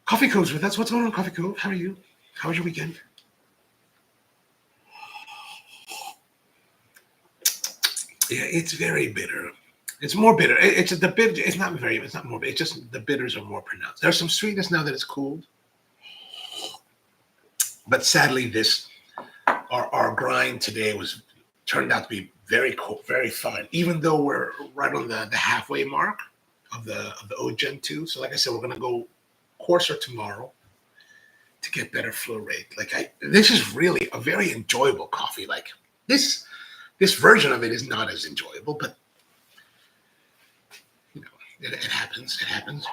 Coffee Cove's with us. What's going on, Coffee Cove? How are you? How was your weekend? Yeah, it's very bitter. It's more bitter. It's not more bitter. It's just the bitters are more pronounced. There's some sweetness now that it's cooled. But sadly, our grind today turned out to be very cool, very fine, even though we're right on the halfway mark of the OGen 2. So like I said, we're gonna go coarser tomorrow to get better flow rate. This is really a very enjoyable coffee. Like this version of it is not as enjoyable, but it happens. It happens.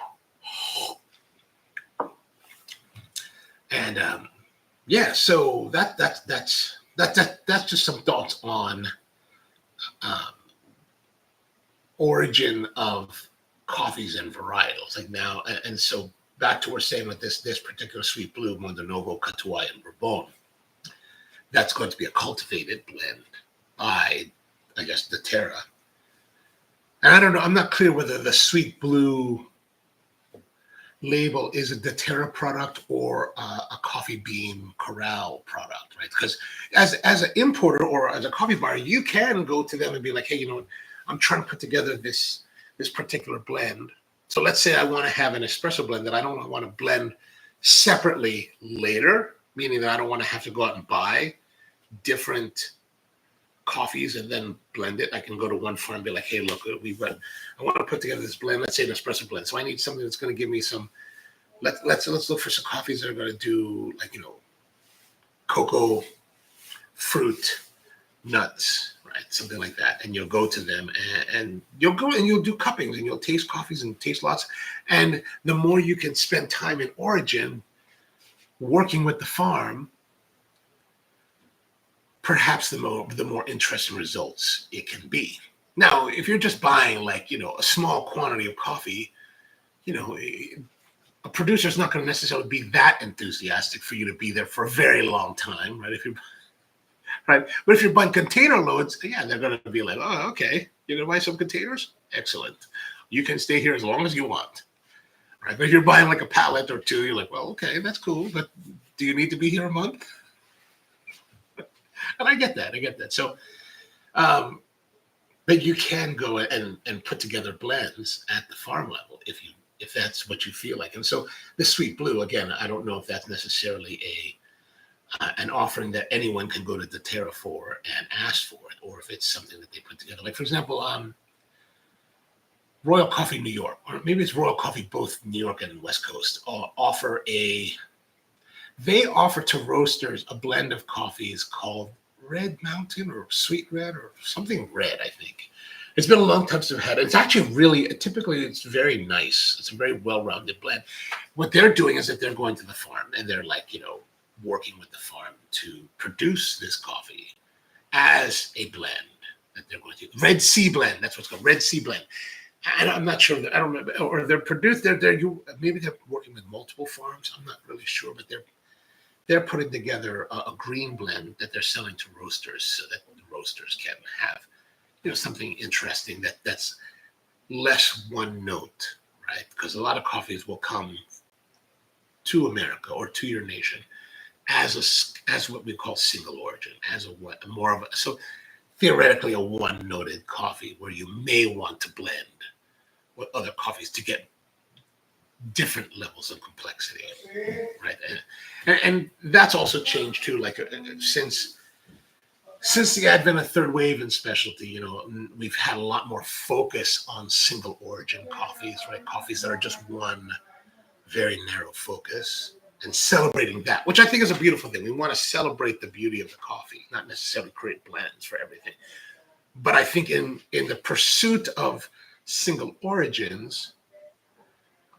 And yeah, so that's just some thoughts on origin of coffees and varietals. Like now, and so back to what we're saying with this particular Sweet Blue, Mondo Novo, Catuai, and Bourbon, that's going to be a cultivated blend by, I guess, Daterra. And I don't know, I'm not clear whether the Sweet Blue label is a Daterra product or a Coffee Bean Corral product, right? Because as an importer or as a coffee buyer, you can go to them and be like, hey, I'm trying to put together this particular blend. So let's say I want to have an espresso blend that I don't want to blend separately later, meaning that I don't want to have to go out and buy different coffees and then blend it. I can go to one farm and be like, hey, look, I want to put together this blend. Let's say an espresso blend. So I need something that's going to give me some, let's look for some coffees that are going to do like, cocoa, fruit, nuts, right? Something like that. And you'll go to them and you'll go and you'll do cuppings and you'll taste coffees and taste lots. And the more you can spend time in origin working with the farm, perhaps the more interesting results it can be. Now, if you're just buying like, a small quantity of coffee, a producer is not going to necessarily be that enthusiastic for you to be there for a very long time, right? Right. But if you're buying container loads, yeah, they're going to be like, oh, okay, you're going to buy some containers? Excellent. You can stay here as long as you want. Right. But if you're buying like a pallet or two, you're like, well, okay, that's cool. But do you need to be here a month? And I get that. So, but you can go and put together blends at the farm level if that's what you feel like. And so the Sweet Blue, again, I don't know if that's necessarily an offering that anyone can go to Daterra for and ask for it, or if it's something that they put together. Like, for example, Royal Coffee New York, or maybe it's Royal Coffee, both New York and West Coast, they offer to roasters a blend of coffees called Red Mountain or Sweet Red or something red, I think. It's been a long time since I've had it. It's actually typically it's very nice. It's a very well-rounded blend. What they're doing is that they're going to the farm and they're like, working with the farm to produce this coffee as a blend that they're going to. Red Sea blend, that's what's called, Red Sea blend. I'm not sure. I don't remember. Or they're produced. Maybe they're working with multiple farms. I'm not really sure, but they're putting together a green blend that they're selling to roasters so that the roasters can have something interesting that's less one note, right? Because a lot of coffees will come to America or to your nation as what we call single origin, as a more of a so theoretically a one noted coffee where you may want to blend with other coffees to get different levels of complexity, right? And that's also changed too. Like since the advent of third wave in specialty, we've had a lot more focus on single origin coffees, right? Coffees that are just one very narrow focus and celebrating that, which I think is a beautiful thing. We want to celebrate the beauty of the coffee, not necessarily create blends for everything. But I think in the pursuit of single origins,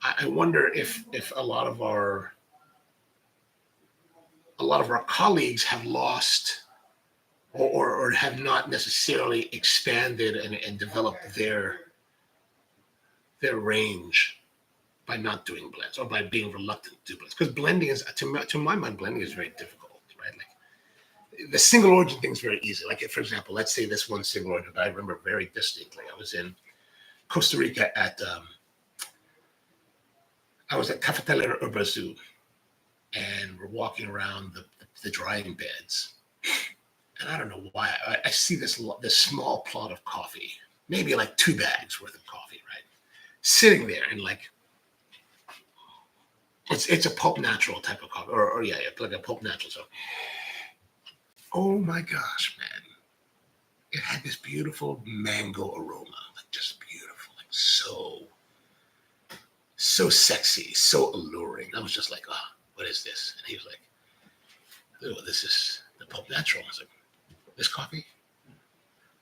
I wonder if a lot of our colleagues have lost or have not necessarily expanded and developed their range by not doing blends or by being reluctant to do blends. Because blending is, to my mind, blending is very difficult, right? Like the single origin thing is very easy. Like, for example, let's say this one single origin that I remember very distinctly. I was in Costa Rica I was at Cafeteria Urbazu, and we're walking around the drying beds. And I don't know why I see this small plot of coffee, maybe like 2 bags worth of coffee, right? Sitting there, and like it's a pulp natural type of coffee, or yeah, like a pulp natural. So, oh my gosh, man, it had this beautiful mango aroma, like just beautiful, like so sexy, so alluring. I was just like, what is this? And he was like, oh, this is the pulp natural. I was like, this coffee?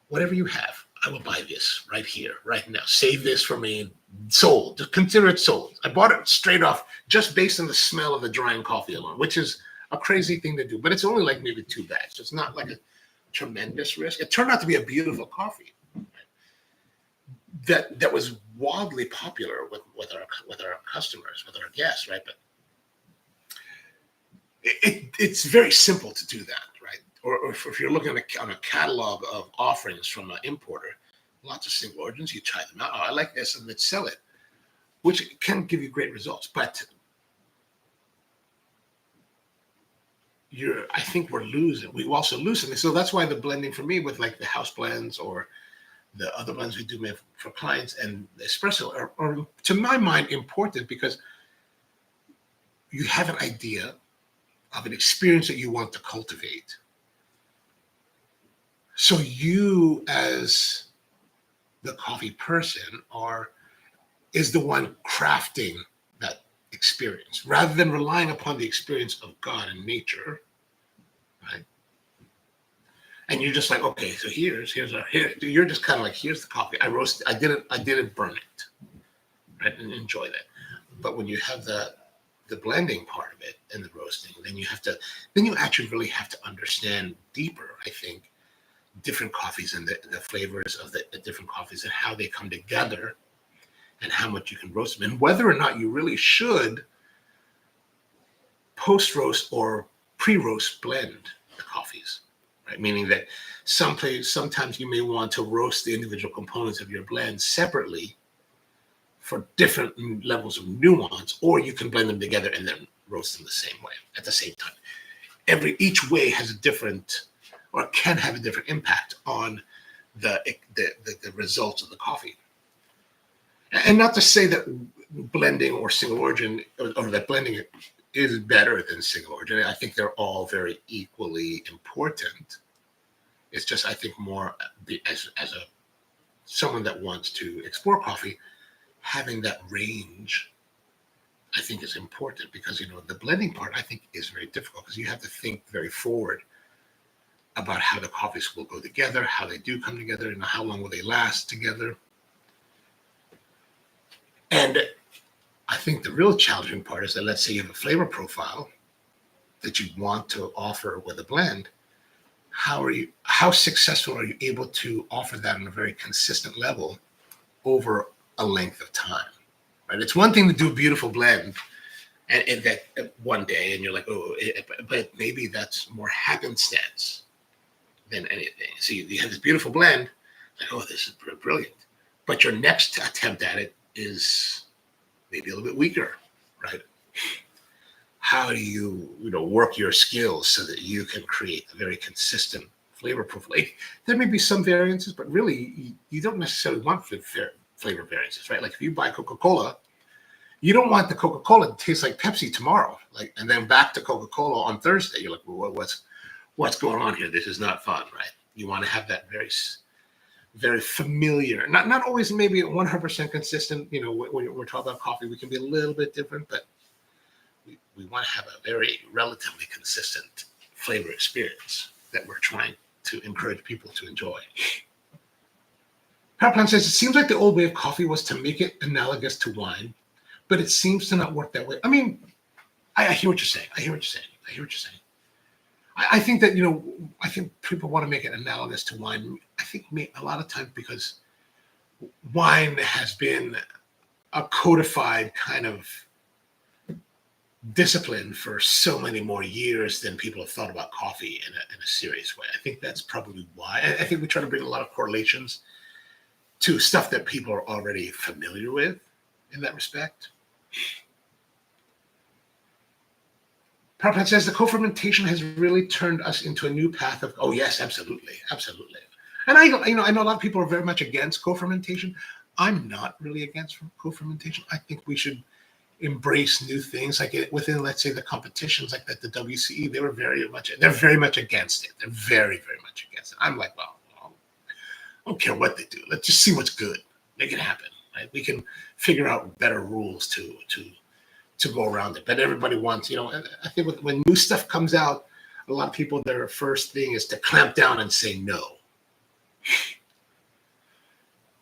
Whatever you have, I will buy this right here, right now. Save this for me. Sold. Just consider it sold. I bought it straight off just based on the smell of the drying coffee alone, which is a crazy thing to do. But it's only like maybe 2 bags. So it's not like a tremendous risk. It turned out to be a beautiful coffee that was wildly popular with our customers, with our guests, right? But it's very simple to do that, right? Or if you're looking on a catalog of offerings from an importer, lots of single origins, you try them out. Oh, I like this, and let's sell it, which can give you great results. But I think we're losing. We also lose something. So that's why the blending for me with like the house blends or the other blends we do for clients and espresso are, to my mind, important because you have an idea of an experience that you want to cultivate. So you, as the coffee person, is the one crafting that experience rather than relying upon the experience of God and nature, right? And you're just like, okay, so here. You're just kind of like, here's the coffee. I roasted. I didn't burn it, right? And enjoy that. But when you have the blending part of it and the roasting, then you actually really have to understand deeper, I think, different coffees and the flavors of the different coffees and how they come together and how much you can roast them and whether or not you really should post-roast or pre-roast blend the coffees, right? Meaning that sometimes you may want to roast the individual components of your blend separately for different levels of nuance, or you can blend them together and then roast them the same way at the same time. Each way has a different, or can have a different impact on the results of the coffee. And not to say that blending or single origin, or that blending is better than single origin. I think they're all very equally important. It's just, I think, more as someone that wants to explore coffee, having that range, I think, is important because, the blending part, I think, is very difficult because you have to think very forward about how the coffees will go together, how they do come together, and how long will they last together. And I think the real challenging part is that, let's say you have a flavor profile that you want to offer with a blend. How successful are you able to offer that on a very consistent level over a length of time, right? It's one thing to do a beautiful blend and that one day, and you're like, oh, but maybe that's more happenstance than anything. So you have this beautiful blend, like, oh, this is brilliant. But your next attempt at it is maybe a little bit weaker, right? How do you work your skills so that you can create a very consistent flavor profile? There may be some variances, but really you don't necessarily want flavor variances, right? Like if you buy Coca-Cola, you don't want the Coca-Cola to taste like Pepsi tomorrow, like, and then back to Coca-Cola on Thursday. You're like, well, what's going on here? This is not fun, right? You want to have that very familiar, not always maybe 100% consistent. When we're talking about coffee, we can be a little bit different, but we want to have a very relatively consistent flavor experience that we're trying to encourage people to enjoy. Powerplant says, it seems like the old way of coffee was to make it analogous to wine, but it seems to not work that way. I mean, I hear what you're saying. I think that, I think people want to make it analogous to wine. I think a lot of times because wine has been a codified kind of discipline for so many more years than people have thought about coffee in a serious way. I think that's probably why. I think we try to bring a lot of correlations to stuff that people are already familiar with in that respect. Powerplant says the co-fermentation has really turned us into a new path of, oh yes, absolutely. And I know a lot of people are very much against co-fermentation. I'm not really against co-fermentation. I think we should embrace new things, like within, let's say, the competitions, like the WCE. They're very much against it. They're very, very much against it. I'm like, well, I don't care what they do. Let's just see what's good. Make it happen. Right? We can figure out better rules to go around it. But everybody wants, I think when new stuff comes out, a lot of people, their first thing is to clamp down and say no.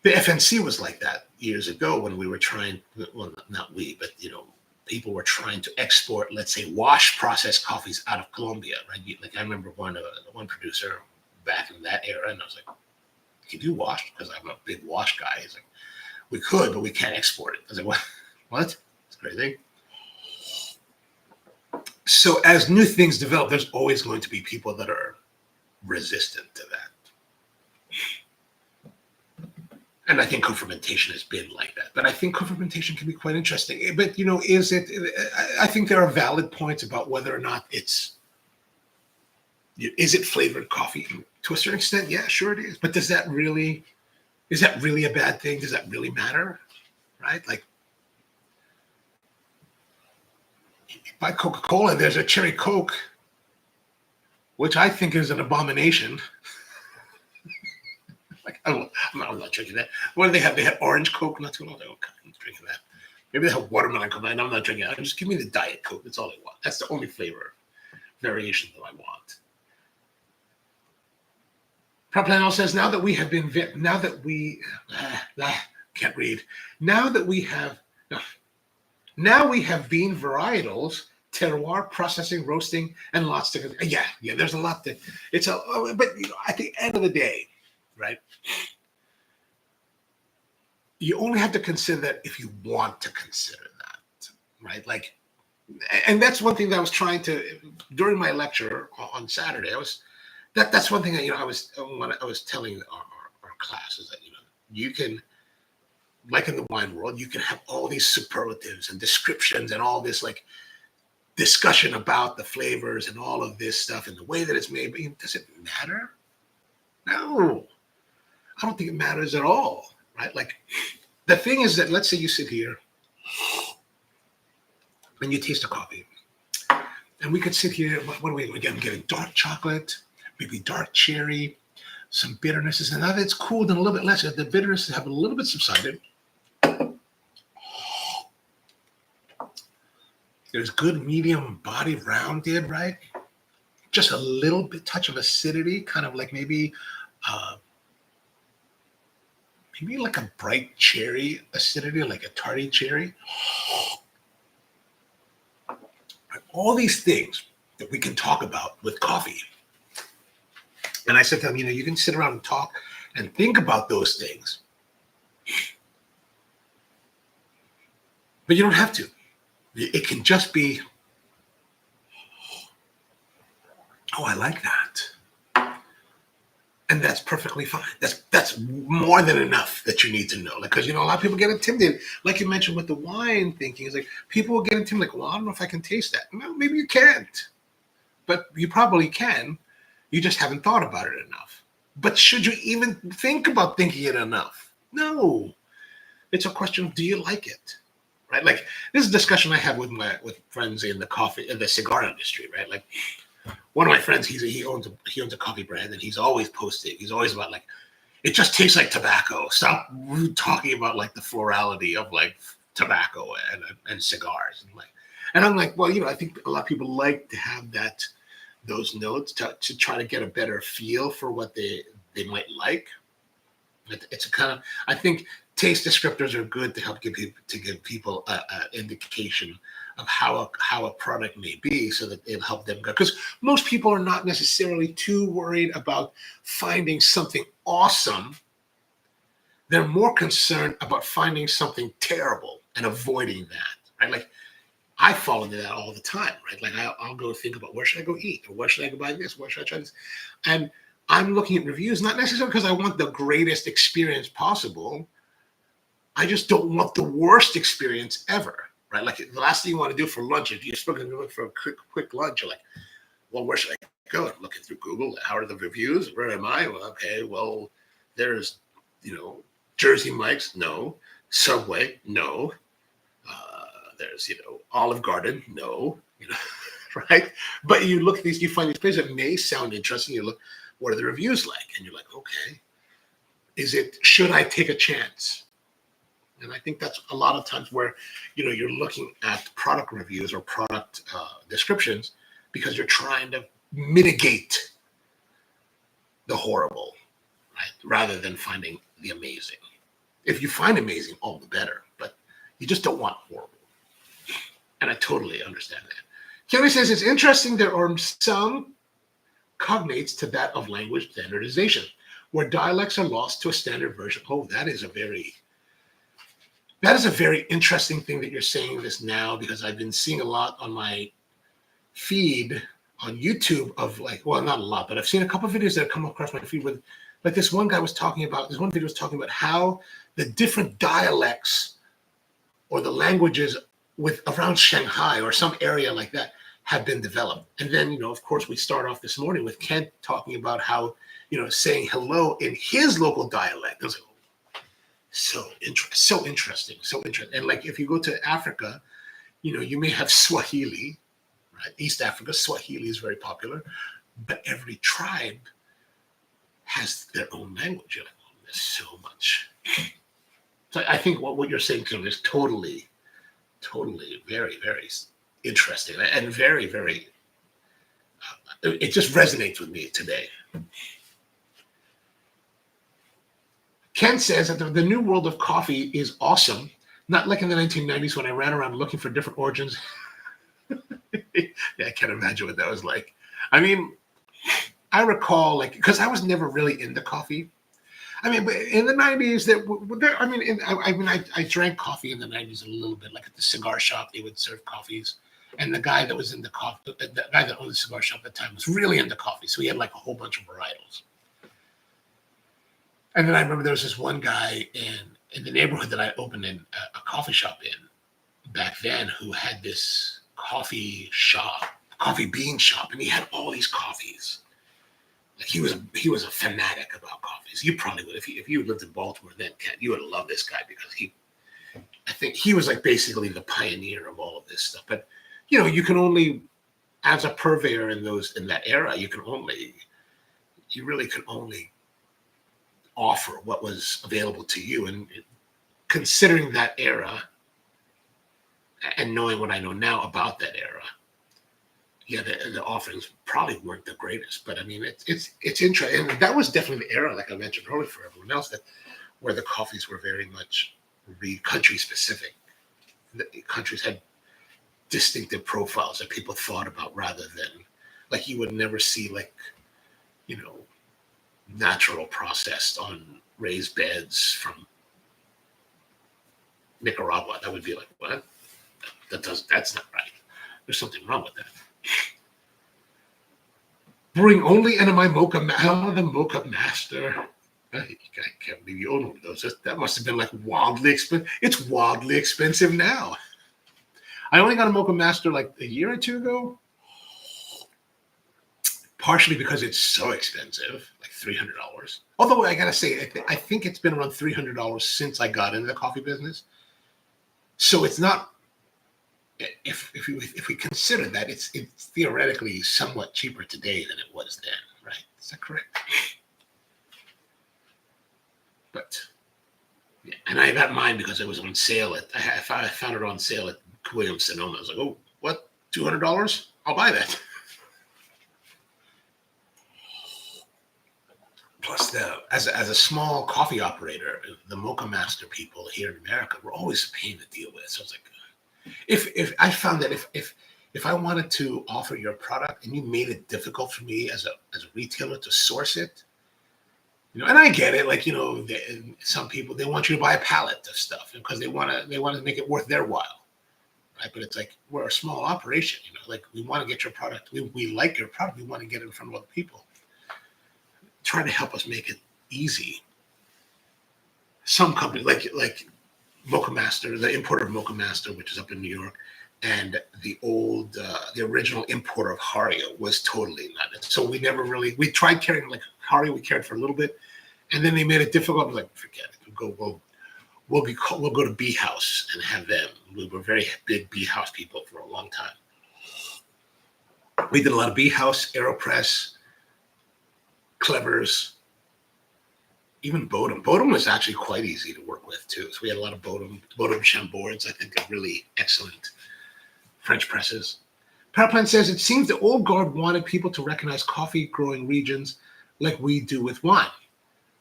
The FNC was like that years ago when we were trying, well, not we, but, people were trying to export, let's say, wash processed coffees out of Colombia, right? Like I remember one producer back in that era, and I was like, can you wash? Because I'm a big wash guy. He's like, we could, but we can't export it. I was like, what? It's crazy. So as new things develop, there's always going to be people that are resistant to that. And I think co-fermentation has been like that. But I think co-fermentation can be quite interesting. But, I think there are valid points about whether or not is it flavored coffee? To a certain extent, yeah, sure it is. But is that really a bad thing? Does that really matter? Right? Like, by Coca-Cola, there's a cherry Coke, which I think is an abomination. Like, I'm not drinking that. What do they have? They had orange Coke not too long ago. I'm drinking that. Maybe they have watermelon Coke. I'm not drinking that. Just give me the Diet Coke. That's all I want. That's the only flavor variation that I want. Proplanol says, now that we have been bean varietals, terroir, processing, roasting, and lots to, yeah, there's a lot but at the end of the day, right, you only have to consider that if you want to consider that, right? Like, and that's one thing that I was trying to, during my lecture on Saturday, that's one thing that, I was telling our class is that, you can, like in the wine world, you can have all these superlatives and descriptions and all this like discussion about the flavors and all of this stuff and the way that it's made. But does it matter? No, I don't think it matters at all, right? Like the thing is that, let's say you sit here and you taste a coffee, and we could sit here. What are we again? Getting dark chocolate, maybe dark cherry, some bitternesses, and now that it's cooled and a little bit less, the bitterness have a little bit subsided. There's good medium body, rounded, right? Just a little bit touch of acidity, kind of like maybe like a bright cherry acidity, like a tardy cherry. All these things that we can talk about with coffee. And I said to them, you can sit around and talk and think about those things. But you don't have to. It can just be, oh, I like that. And that's perfectly fine. That's more than enough that you need to know. Like, because, a lot of people get intimidated. Like you mentioned with the wine thinking, it's like people will get intimidated. Like, well, I don't know if I can taste that. Well, maybe you can't. But you probably can. You just haven't thought about it enough. But should you even think about thinking it enough? No. It's a question of, do you like it? Right? Like, this is a discussion I have with friends in the cigar industry, right? Like, one of my friends, he owns a coffee brand, and he's always posting. He's always about like, it just tastes like tobacco. Stop talking about like the florality of like tobacco and cigars, and I'm like, well, I think a lot of people like to have those notes to try to get a better feel for what they might like. It's a kind of, I think taste descriptors are good to help give people an indication of how a product may be, so that it'll help them go. Because most people are not necessarily too worried about finding something awesome. They're more concerned about finding something terrible and avoiding that. Right? Like, I fall into that all the time. Right? Like, I'll go think about, where should I go eat, or where should I go buy this, where should I try this, and I'm looking at reviews, not necessarily because I want the greatest experience possible. I just don't want the worst experience ever, right? Like, the last thing you want to do for lunch, if you're looking to look for a quick lunch, you're like, well, where should I go? I'm looking through Google. How are the reviews? Where am I? Well, okay, well, there's, Jersey Mike's, no. Subway, no. There's, Olive Garden, no. Right? But you look at these, you find these places that may sound interesting. You look, what are the reviews like? And you're like, okay, should I take a chance? And I think that's a lot of times where, you're looking at product reviews or product descriptions because you're trying to mitigate the horrible, right? Rather than finding the amazing. If you find amazing, all the better, but you just don't want horrible. And I totally understand that. Kelly says, it's interesting there are some cognates to that of language standardization, where dialects are lost to a standard version. Oh, that is a very interesting thing that you're saying this now, because I've been seeing a lot on my feed on YouTube of like, well, not a lot, but I've seen a couple of videos that have come across my feed with, like, this one video was talking about how the different dialects or the languages around Shanghai or some area like that have been developed. And then, of course, we start off this morning with Kent talking about how, saying hello in his local dialect. I was like, so interesting. And like, if you go to Africa, you may have Swahili, right? East Africa, Swahili is very popular, but every tribe has their own language. You're like, oh, there's so much. So I think what you're saying, Kim, is totally very, very interesting and very, very, it just resonates with me today. Ken says that the new world of coffee is awesome, not like in the 1990s when I ran around looking for different origins. Yeah, I can't imagine what that was like. I mean, I recall, like, because I was never really into coffee. I mean, but in the 90s, I drank coffee in the 90s a little bit. Like, at the cigar shop, they would serve coffees. And the guy that was in the guy that owned the cigar shop at the time was really into coffee. So he had like a whole bunch of varietals. And then I remember there was this one guy in the neighborhood that I opened a coffee shop in back then, who had this coffee bean shop, and he had all these coffees. Like, he was a fanatic about coffees. You probably would, if you lived in Baltimore then, Ken, you would have loved this guy, because I think he was like basically the pioneer of all of this stuff. But you can only, as a purveyor in that era, you really can only offer what was available to you. And considering that era and knowing what I know now about that era, yeah, the offerings probably weren't the greatest. But I mean, it's interesting. And that was definitely the era, like I mentioned earlier, for everyone else, where the coffees were very much country specific. The countries had distinctive profiles that people thought about, rather than, like, you would never see, like, natural processed on raised beds from Nicaragua. That would be like, what? That's not right. There's something wrong with that. Brewing only into my mocha, the mocha master. I can't believe you own one of those. That must have been like wildly expensive. It's wildly expensive now. I only got a mocha master like a year or two ago. Partially because it's so expensive, like $300. Although I gotta say, I think it's been around $300 since I got into the coffee business. So it's not. If we consider that, it's theoretically somewhat cheaper today than it was then, right? Is that correct? But yeah, and I got mine because it was on sale. I found it on sale at Williams Sonoma. I was like, oh, what? $200? I'll buy that. Plus, as a small coffee operator, the Mocha Master people here in America were always a pain to deal with. So it's like, if I found that if I wanted to offer your product and you made it difficult for me as a retailer to source it, and I get it, like some people, they want you to buy a pallet of stuff because they want to make it worth their while, right? But it's like, we're a small operation, like we want to get your product, we like your product, we want to get it in front of other people. Try to help us make it easy. Some companies like Mocha Master, the importer of Mocha Master, which is up in New York, and the original importer of Hario was totally not it. So we tried carrying like Hario, we carried for a little bit, and then they made it difficult. I was like, forget it. We'll go to Bee House and have them. We were very big Bee House people for a long time. We did a lot of Bee House, AeroPress, Clevers, even Bodum. Bodum was actually quite easy to work with too. So we had a lot of Bodum Chambord. I think are really excellent French presses. Powerplant says, it seems the old guard wanted people to recognize coffee growing regions like we do with wine.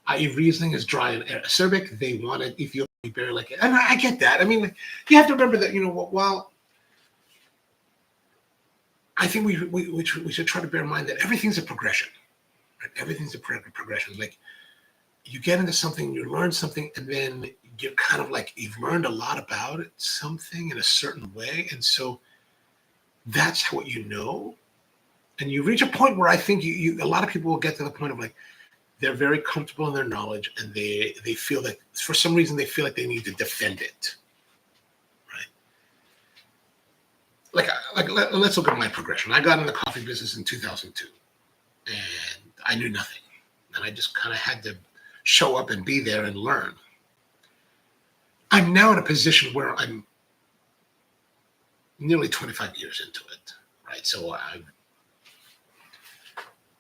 I.e. Riesling is dry and acerbic. They wanted Ethiopian berry like it. And I get that. I mean, you have to remember that, while I think we should try to bear in mind that everything's a progression. Right? Everything's a progression. Like, you get into something, you learn something, and then you're kind of like, you've learned a lot about it, something in a certain way. And so that's what you know. And you reach a point where I think a lot of people will get to the point of like, they're very comfortable in their knowledge, and they feel that for some reason they feel like they need to defend it. Right? Like let's look at my progression. I got in the coffee business in 2002, and I knew nothing. And I just kind of had to show up and be there and learn. I'm now in a position where I'm nearly 25 years into it, right? So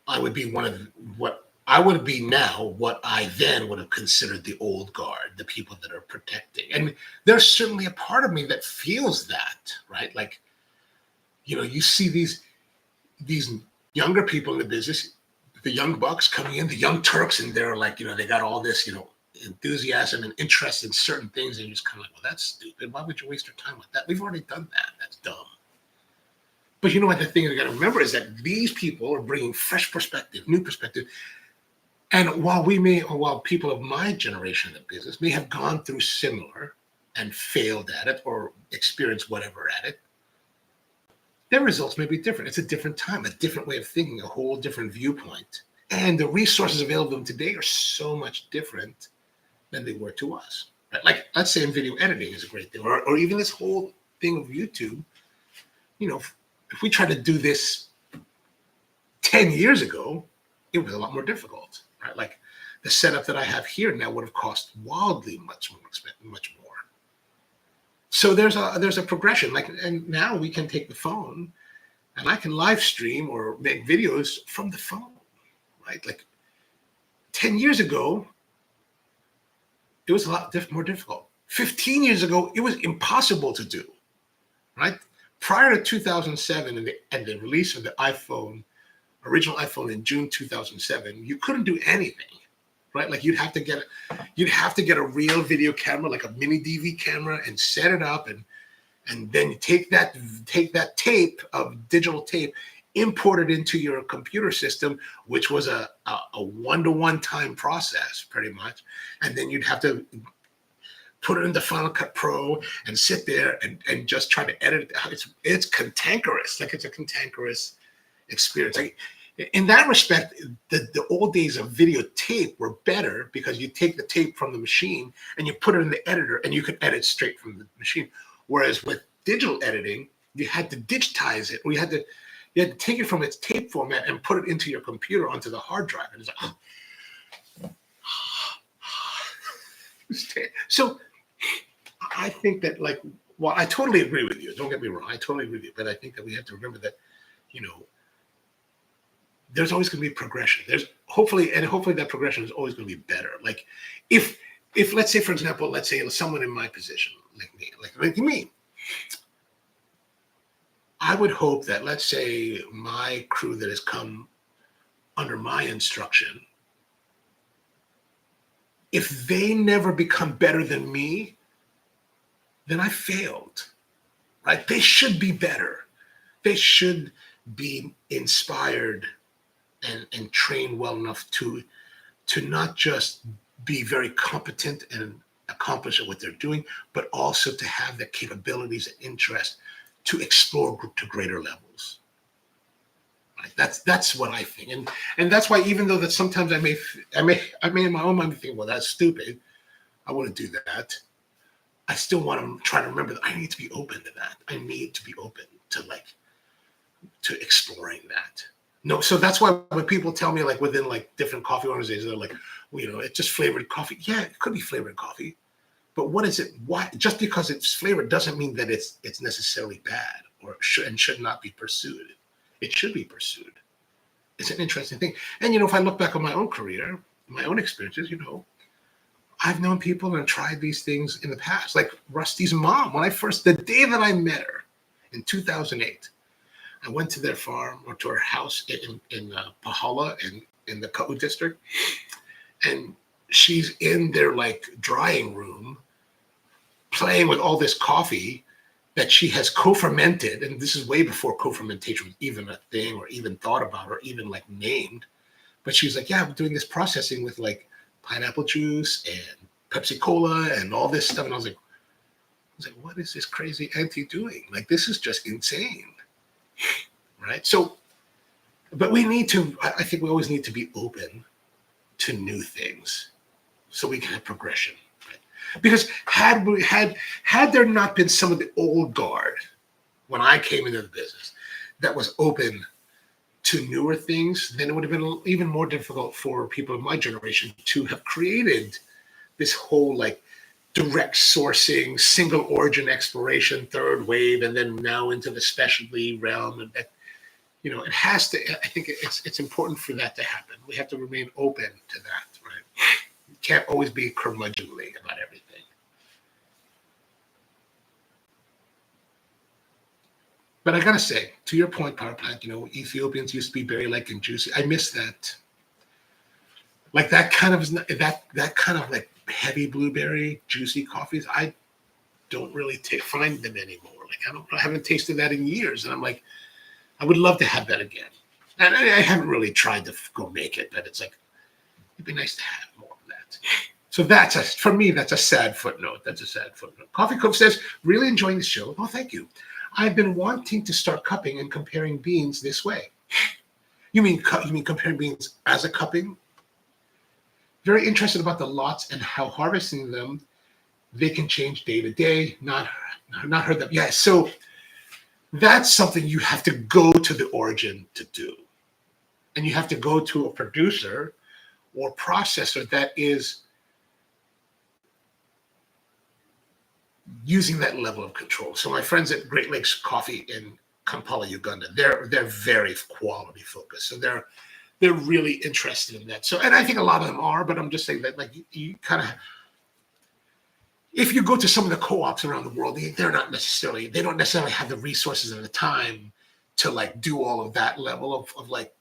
I would be one of what I would be now, what I then would have considered the old guard, the people that are protecting. And there's certainly a part of me that feels that, right? Like, you see these younger people in the business, the young bucks coming in, the young Turks, and they're like, they got all this, enthusiasm and interest in certain things, and you're just kind of like, well, that's stupid. Why would you waste your time with that? We've already done that. That's dumb. But you know what? The thing you got to remember is that these people are bringing fresh perspective, new perspective. And while people of my generation of business may have gone through similar and failed at it or experienced whatever at it, their results may be different. It's a different time, a different way of thinking, a whole different viewpoint. And the resources available to them today are so much different than they were to us. Right? Like, let's say in video editing is a great thing, or even this whole thing of YouTube. If we tried to do this 10 years ago, it was a lot more difficult. Right? Like, the setup that I have here now would have cost wildly much more. So there's a progression. Like, and now we can take the phone, and I can live stream or make videos from the phone, right? Like 10 years ago, it was a lot more difficult. 15 years ago, it was impossible to do, right? Prior to 2007 and the release of the original iPhone in June 2007, you couldn't do anything, right? Like, you'd have to get a real video camera, like a mini DV camera, and set it up, and then you take that tape of digital tape, import it into your computer system, which was a 1-to-1 time process pretty much, and then you'd have to put it in the Final Cut Pro and sit there and just try to edit it. It's cantankerous. Like, it's a cantankerous experience. Like, in that respect, the old days of videotape were better because you take the tape from the machine and you put it in the editor and you could edit straight from the machine. Whereas with digital editing, you had to digitize it, or you had to take it from its tape format and put it into your computer onto the hard drive. And it's like, so I think that, like, well, I totally agree with you. Don't get me wrong. I totally agree with you. But I think that we have to remember that, there's always going to be progression. Hopefully that progression is always going to be better. Like, if let's say, for example, let's say someone in my position, like me, I would hope that, let's say, my crew that has come under my instruction, if they never become better than me, then I failed, right? They should be better. They should be inspired and trained well enough to not just be very competent and accomplish at what they're doing, but also to have the capabilities and interest to explore to greater levels. Right? That's what I think, and that's why, even though that sometimes I may in my own mind think, well, that's stupid, I wouldn't do that. I still want to try to remember that I need to be open to that. I need to be open to exploring that. No, so that's why when people tell me, like, within, like, different coffee organizations, they're like, well, it's just flavored coffee. Yeah, it could be flavored coffee, but what is it? Why? Just because it's flavored doesn't mean that it's necessarily bad or should not be pursued. It should be pursued. It's an interesting thing. And if I look back on my own career, my own experiences, I've known people and tried these things in the past. Like Rusty's mom, the day that I met her in 2008. I went to their farm, or to her house in Pahala in the Ka'u district. And she's in their, like, drying room playing with all this coffee that she has co-fermented. And this is way before co-fermentation was even a thing or even thought about or even, like, named. But she's like, yeah, I'm doing this processing with, like, pineapple juice and Pepsi Cola and all this stuff. And I was like, what is this crazy auntie doing? Like, this is just insane. Right. So, but I think we always need to be open to new things so we can have progression. Right? Because had there not been some of the old guard when I came into the business that was open to newer things, then it would have been even more difficult for people of my generation to have created this whole, like, direct sourcing, single origin exploration, third wave, and then now into the specialty realm. And that, it has to, I think it's important for that to happen. We have to remain open to that, right? You can't always be curmudgeonly about everything. But I gotta say, to your point, Power Plant, Ethiopians used to be very light and juicy. I miss that. Like that kind of like heavy blueberry juicy coffees. I don't really find them anymore. Like, I haven't tasted that in years, and I'm like, I would love to have that again. And I haven't really tried to go make it, but it's like, it'd be nice to have more of that. So for me, that's a sad footnote. Coffee Cove says, really enjoying the show. Oh, thank you. I've been wanting to start cupping and comparing beans this way. You mean comparing beans as a cupping? Very interested about the lots and how harvesting them, they can change day to day. Not heard that. Yeah, so that's something you have to go to the origin to do. And you have to go to a producer or processor that is using that level of control. So my friends at Great Lakes Coffee in Kampala, Uganda, they're very quality focused. So they're really interested in that. So, and I think a lot of them are, but I'm just saying that, like, you kind of, if you go to some of the co-ops around the world, they don't necessarily have the resources and the time to, like, do all of that level of like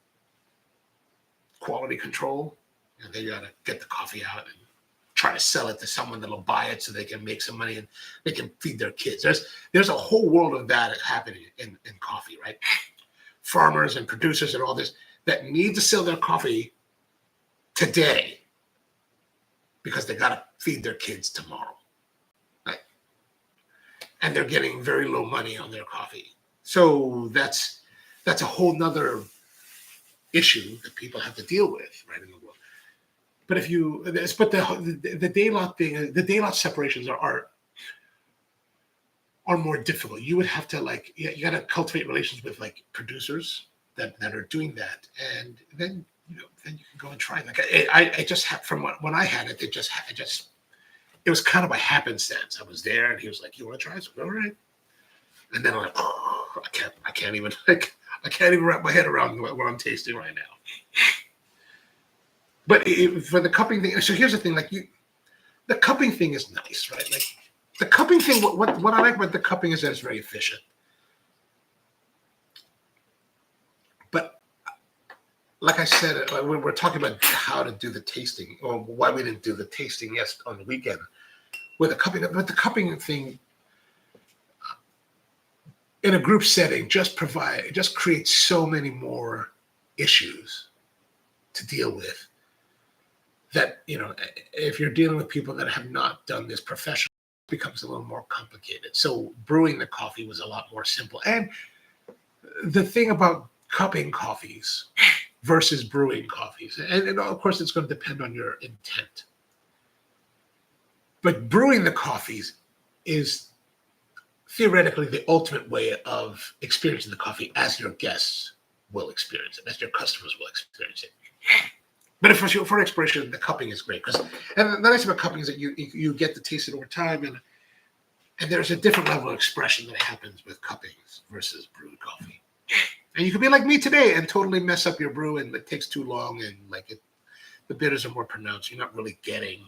quality control. And they got to get the coffee out and try to sell it to someone that'll buy it so they can make some money and they can feed their kids. There's a whole world of that happening in coffee, right? Farmers and producers and all this that need to sell their coffee today because they got to feed their kids tomorrow. and they're getting very low money on their coffee. So that's a whole nother issue that people have to deal with, right, in the world. But the day lot thing, the day lot separations are more difficult. You would have to you got to cultivate relations with like producers that are doing that, and then then you can go and try. Like I just had from when I had it, it was kind of by happenstance. I was there, and he was like, "You want to try?" So all right. And then I'm like, oh, I can't even wrap my head around what I'm tasting right now. But for the cupping thing, so here's the thing: the cupping thing is nice, right? Like the cupping thing. What I like about the cupping is that it's very efficient. But like I said, when we're talking about how to do the tasting, or why we didn't do the tasting on the weekend with the cupping, but the cupping thing in a group setting just creates so many more issues to deal with that, if you're dealing with people that have not done this professionally, it becomes a little more complicated. So brewing the coffee was a lot more simple. And the thing about cupping coffees versus brewing coffees, and of course it's going to depend on your intent, but brewing the coffees is theoretically the ultimate way of experiencing the coffee as your guests will experience it, as your customers will experience it. But for expression, the cupping is great and the nice about cupping is that you get to taste it over time, and there's a different level of expression that happens with cuppings versus brewed coffee. And you could be like me today and totally mess up your brew, and it takes too long, and the bitters are more pronounced. You're not really getting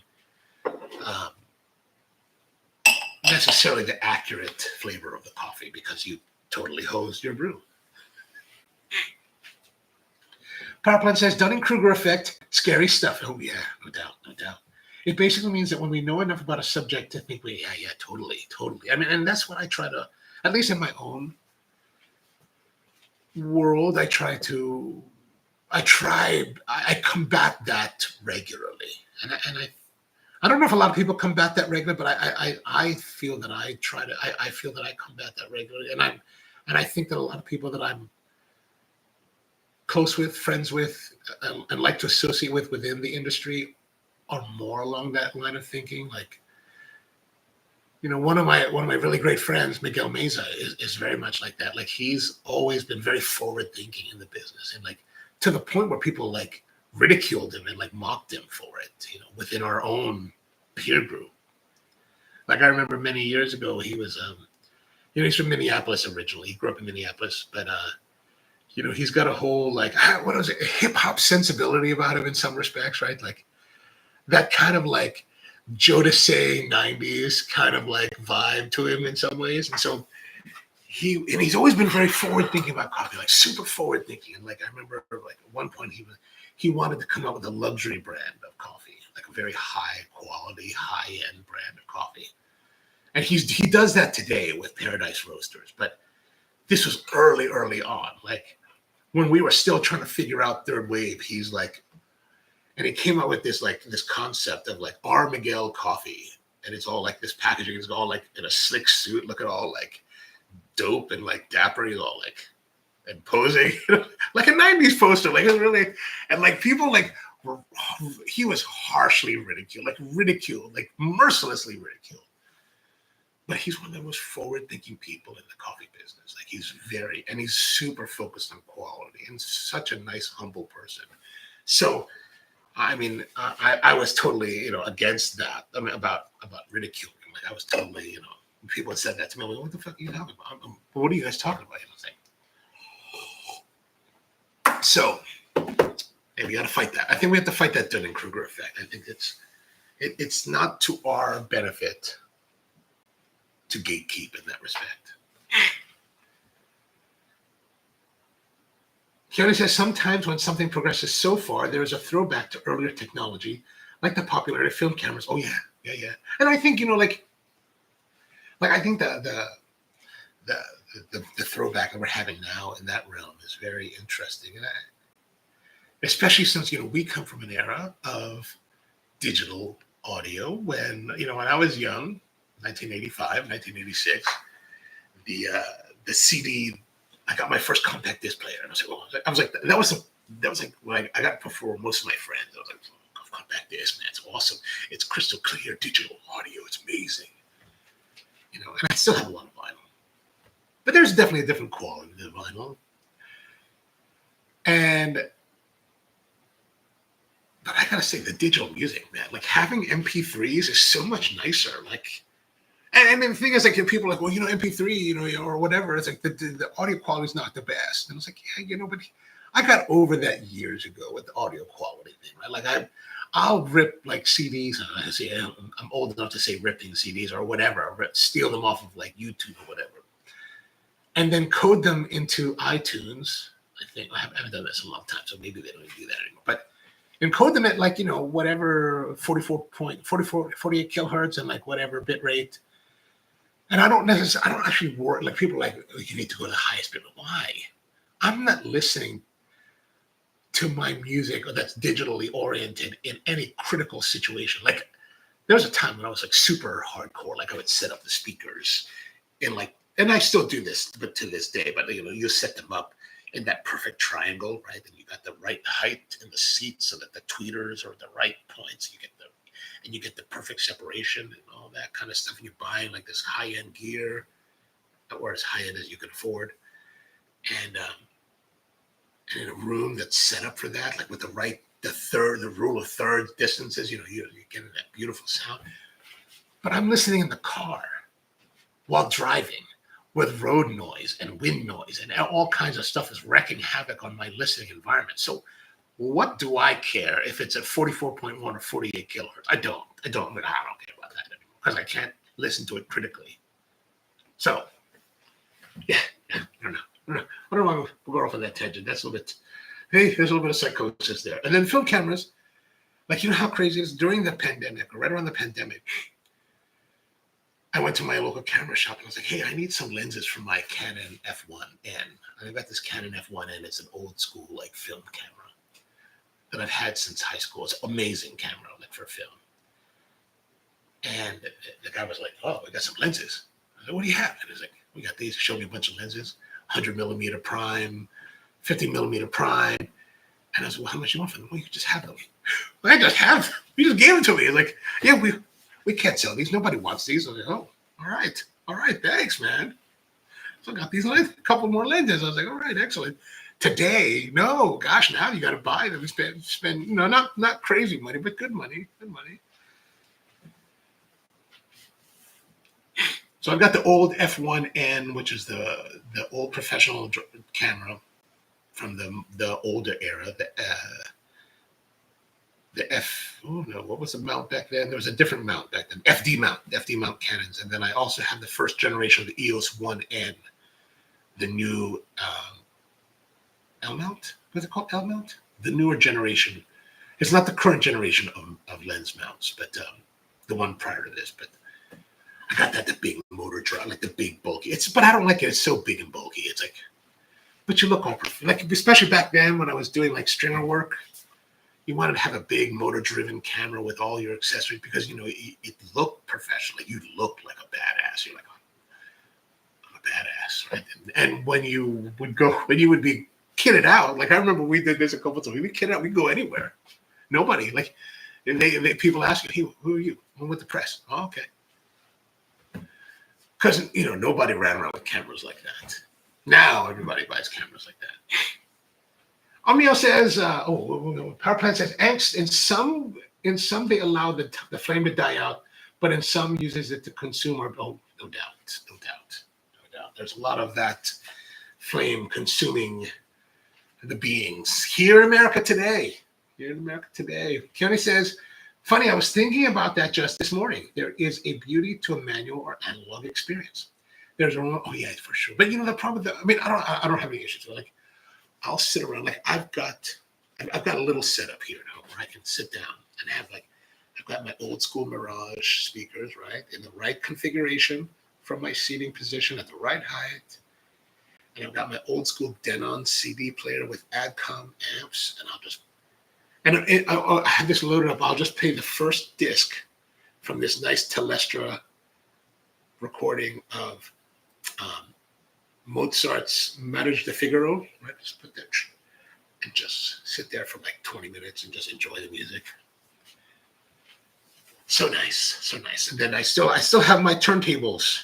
necessarily the accurate flavor of the coffee because you totally hosed your brew. Powerplant says Dunning-Kruger effect, scary stuff. Oh yeah, no doubt. It basically means that when we know enough about a subject to think, yeah, totally. I mean, and that's what I try to, at least in my own world, I combat that regularly, and I don't know if a lot of people combat that regularly, but I feel that I feel that I combat that regularly, and I think that a lot of people that I'm close with, friends with, and like to associate with within the industry are more along that line of thinking. Like, one of my really great friends, Miguel Meza, is very much like that. Like he's always been very forward thinking in the business, and to the point where people ridiculed him and mocked him for it, within our own peer group. Like I remember many years ago, he was, he's from Minneapolis originally. He grew up in Minneapolis, but he's got a whole what is it, hip hop sensibility about him in some respects, right? Like that kind of Jodeci 90s kind of vibe to him in some ways. And so he's always been very forward thinking about coffee, super forward thinking. And I remember at one point he wanted to come out with a luxury brand of coffee, a very high quality, high end brand of coffee. And he does that today with Paradise Roasters. But this was early on, when we were still trying to figure out third wave. He's and he came out with this this concept of our Miguel coffee, and it's all this packaging is all in a slick suit, looking all dope and dapper. He's all and posing like a 90s poster, it was really, and people he was harshly ridiculed, mercilessly ridiculed. But he's one of the most forward-thinking people in the coffee business. He's super focused on quality and such a nice, humble person. So, I mean, I was totally, against that. I mean, about ridiculing. I was totally, people had said that to me. I'm like, what the fuck are you talking about? What are you guys talking about? So, we got to fight that. I think we have to fight that Dunning-Kruger effect. I think it's not to our benefit to gatekeep in that respect. Keone says sometimes when something progresses so far, there is a throwback to earlier technology, like the popularity of film cameras. Oh yeah. And I think I think the throwback that we're having now in that realm is very interesting, and especially since we come from an era of digital audio when when I was young. 1985, 1986. The CD. I got my first compact disc player, and I was like, oh, that was like when I got it before most of my friends. I was like, oh, compact disc, man, it's awesome. It's crystal clear digital audio. It's amazing. You know, and I still have a lot of vinyl, but there's definitely a different quality to vinyl. But I gotta say, the digital music, man, like having MP3s is so much nicer. Like, and the thing is, like, people are like, well, MP3, or whatever. It's like the audio quality is not the best. And it's like, yeah, but I got over that years ago with the audio quality thing, right? Like I'll rip like CDs. I say I'm old enough to say ripping CDs or whatever. Steal them off of like YouTube or whatever, and then code them into iTunes. I think I haven't done this in a long time, so maybe they don't even do that anymore. But encode them at like whatever 48 kilohertz and like whatever bit rate. And I don't actually work like people are like, oh, you need to go to the highest bit. Why? I'm not listening to my music or that's digitally oriented in any critical situation. Like there was a time when I was like super hardcore. Like I would set up the speakers and I still do this, but to this day. But you set them up in that perfect triangle, right? And you got the right height in the seat so that the tweeters are at the right points. You get the perfect separation and all that kind of stuff. And you're buying like this high-end gear, or as high-end as you can afford. And in a room that's set up for that, like with the rule of thirds distances, you're getting that beautiful sound. But I'm listening in the car while driving with road noise and wind noise and all kinds of stuff is wreaking havoc on my listening environment. So what do I care if it's at 44.1 or 48 kilohertz? I don't care about that anymore because I can't listen to it critically. So, yeah, I don't know. I don't want to go off on that tangent. That's a little bit, hey, there's a little bit of psychosis there. And then film cameras, like, how crazy it is during the pandemic or right around the pandemic, I went to my local camera shop and I was like, hey, I need some lenses for my Canon F1N. And I got this Canon F1N. It's an old school like film camera that I've had since high school. It's an amazing camera like for film. And the guy was like, oh, we got some lenses. I said, what do you have? And he's like, we got these. He showed me a bunch of lenses, 100 millimeter prime, 50 millimeter prime. And I said, well, how much you want for them? Well, you just have them. Well, I just have them. You just gave them to me. He's like, yeah, we can't sell these. Nobody wants these. I was like, oh, all right, thanks, man. So I got these lenses, a couple more lenses. I was like, all right, excellent. Today, no, gosh, now you got to buy them. Spend not crazy money, but good money. So I've got the old F1N, which is the old professional camera from the older era. What was the mount back then? There was a different mount back then, FD mount Canons. And then I also have the first generation of the EOS 1N, the new L mount. What's it called? L mount? The newer generation. It's not the current generation of lens mounts, but the one prior to this. But I got the big motor drive, like the big bulky. But I don't like it. It's so big and bulky. It's like, but you look all perfect. Like, especially back then when I was doing like stringer work, you wanted to have a big motor-driven camera with all your accessories because it looked professional. You looked like a badass. You're like, I'm a badass, right? And when you would be kitted out, like I remember we did this a couple times. We kitted out. We go anywhere. Nobody like, and people ask you, hey, who are you? I'm with the press. Oh, okay. Because nobody ran around with cameras like that. Now everybody buys cameras like that. Omnio says, power plant says, angst. In some they allow the flame to die out, but in some uses it to consume or no doubt. There's a lot of that flame consuming the beings here in America today. Keone says, funny, I was thinking about that just this morning. There is a beauty to a manual or analog experience. There's yeah, for sure. But the problem with I don't have any issues with like. I'll sit around like I've got a little setup here now where I can sit down and have I've got my old school Mirage speakers, right, in the right configuration from my seating position at the right height, and I've got my old school Denon CD player with Adcom amps, and I'll have this loaded up. I'll just play the first disc from this nice Telestra recording of Mozart's Marriage de Figaro. Right, just put that and just sit there for like 20 minutes and just enjoy the music. So nice, so nice. And then I still have my turntables.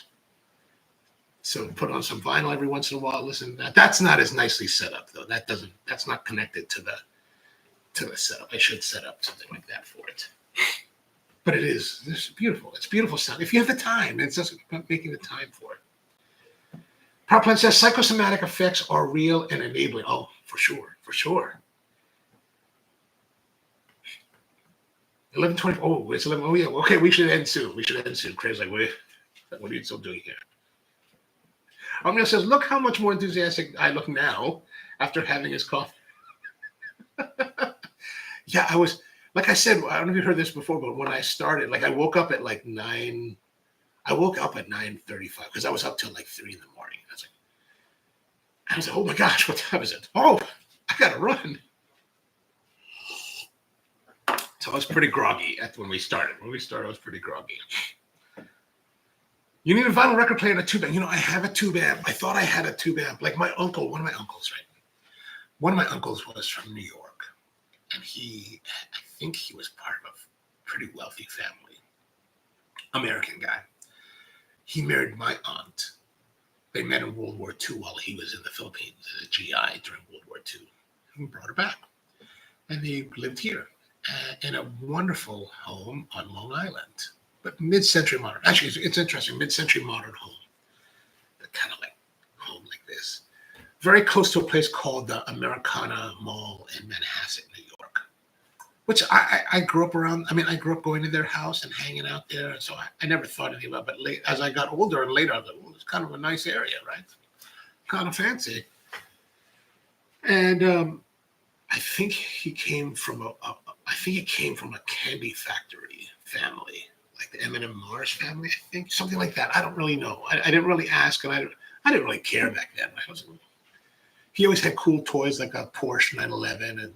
So put on some vinyl every once in a while. Listen, that's not as nicely set up though. That's not connected to the setup. I should set up something like that for it. But it's beautiful. It's beautiful sound. If you have the time, it's just about making the time for it. Power Plant says psychosomatic effects are real and enabling. Oh, for sure, for sure. 11:20. Oh, it's 11. Oh yeah. Okay, we should end soon. Craig's like, wait, what are you still doing here? Omnia says, look how much more enthusiastic I look now after having his coffee. Yeah, I was, like I said, I don't know if you heard this before, but when I started, like I woke up at like 9. I woke up at 9:35 because I was up till like 3 in the morning. I was like, oh my gosh, what time is it? Oh, I gotta run. So I was pretty groggy when we started. When we started, I was pretty groggy. You need a vinyl record player and a tube amp. I have a tube amp. I thought I had a tube amp. Like one of my uncles, right? One of my uncles was from New York. And I think he was part of a pretty wealthy family. American guy. He married my aunt. They met in World War II while he was in the Philippines as a GI during World War II. And brought her back. And they lived here in a wonderful home on Long Island. But mid-century modern. Actually, it's interesting. Mid-century modern home. But kind of like home like this. Very close to a place called the Americana Mall in Manhasset, New York. Which I grew up around. I mean, I grew up going to their house and hanging out there. So I never thought anything about it. But as I got older and later, I was like, well, it's kind of a nice area, right? Kind of fancy. And I think he came from a candy factory family. Like the M&M Mars family, I think, something like that. I don't really know. I didn't really ask, and I didn't really care back then. He always had cool toys like a Porsche 911,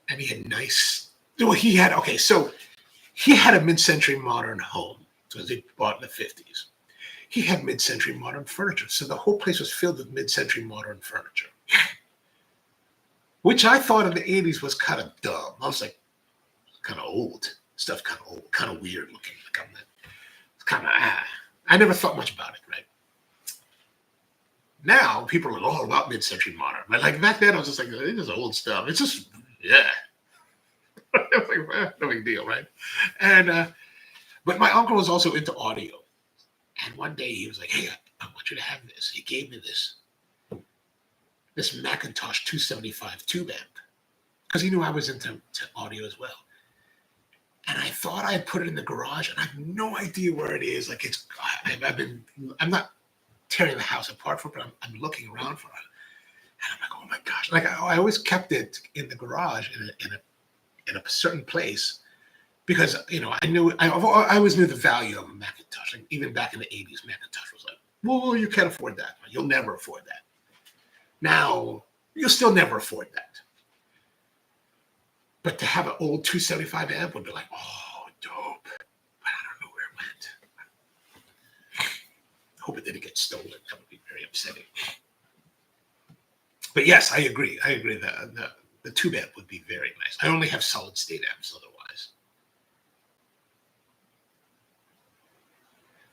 and he had nice. Well, he had a mid-century modern home because he bought in the 50s. He had mid-century modern furniture, so the whole place was filled with mid-century modern furniture, which I thought in the 80s was kind of dumb. I was like, kind of old. Stuff kind of old, kind of weird looking. It's kind of I never thought much about it, right? Now people are all about mid-century modern. But like back then, I was just like, this is old stuff. It's just yeah. It's like no big deal, right? And but my uncle was also into audio, and one day he was like, "Hey, I want you to have this." He gave me this Macintosh 275 tube amp because he knew I was into audio as well. And I thought I put it in the garage, and I have no idea where it is. Like I'm not tearing the house apart for it, but I'm looking around for it. And I'm like, oh my gosh. Like I always kept it in the garage in a certain place because, I always knew the value of a Macintosh. Like even back in the 80s, Macintosh was like, well, you can't afford that. You'll never afford that. Now, you'll still never afford that. But to have an old 275 amp would be like, oh, dope. But I don't know where it went. I hope it didn't get stolen. That would be very upsetting. But yes, I agree. The tube amp would be very nice. I only have solid state amps otherwise.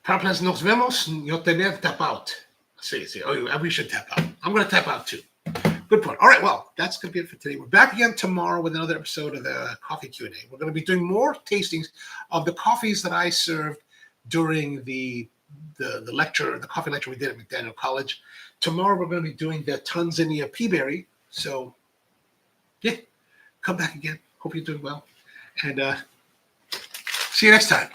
Paraplas nos vemos. Yo tener tap out. See. Oh, we should tap out. I'm going to tap out too. Good point. All right, well, that's going to be it for today. We're back again tomorrow with another episode of the Coffee Q&A. We're going to be doing more tastings of the coffees that I served during the lecture, the coffee lecture we did at McDaniel College. Tomorrow, we're going to be doing the Tanzania Peaberry. So, yeah, come back again. Hope you're doing well. And see you next time.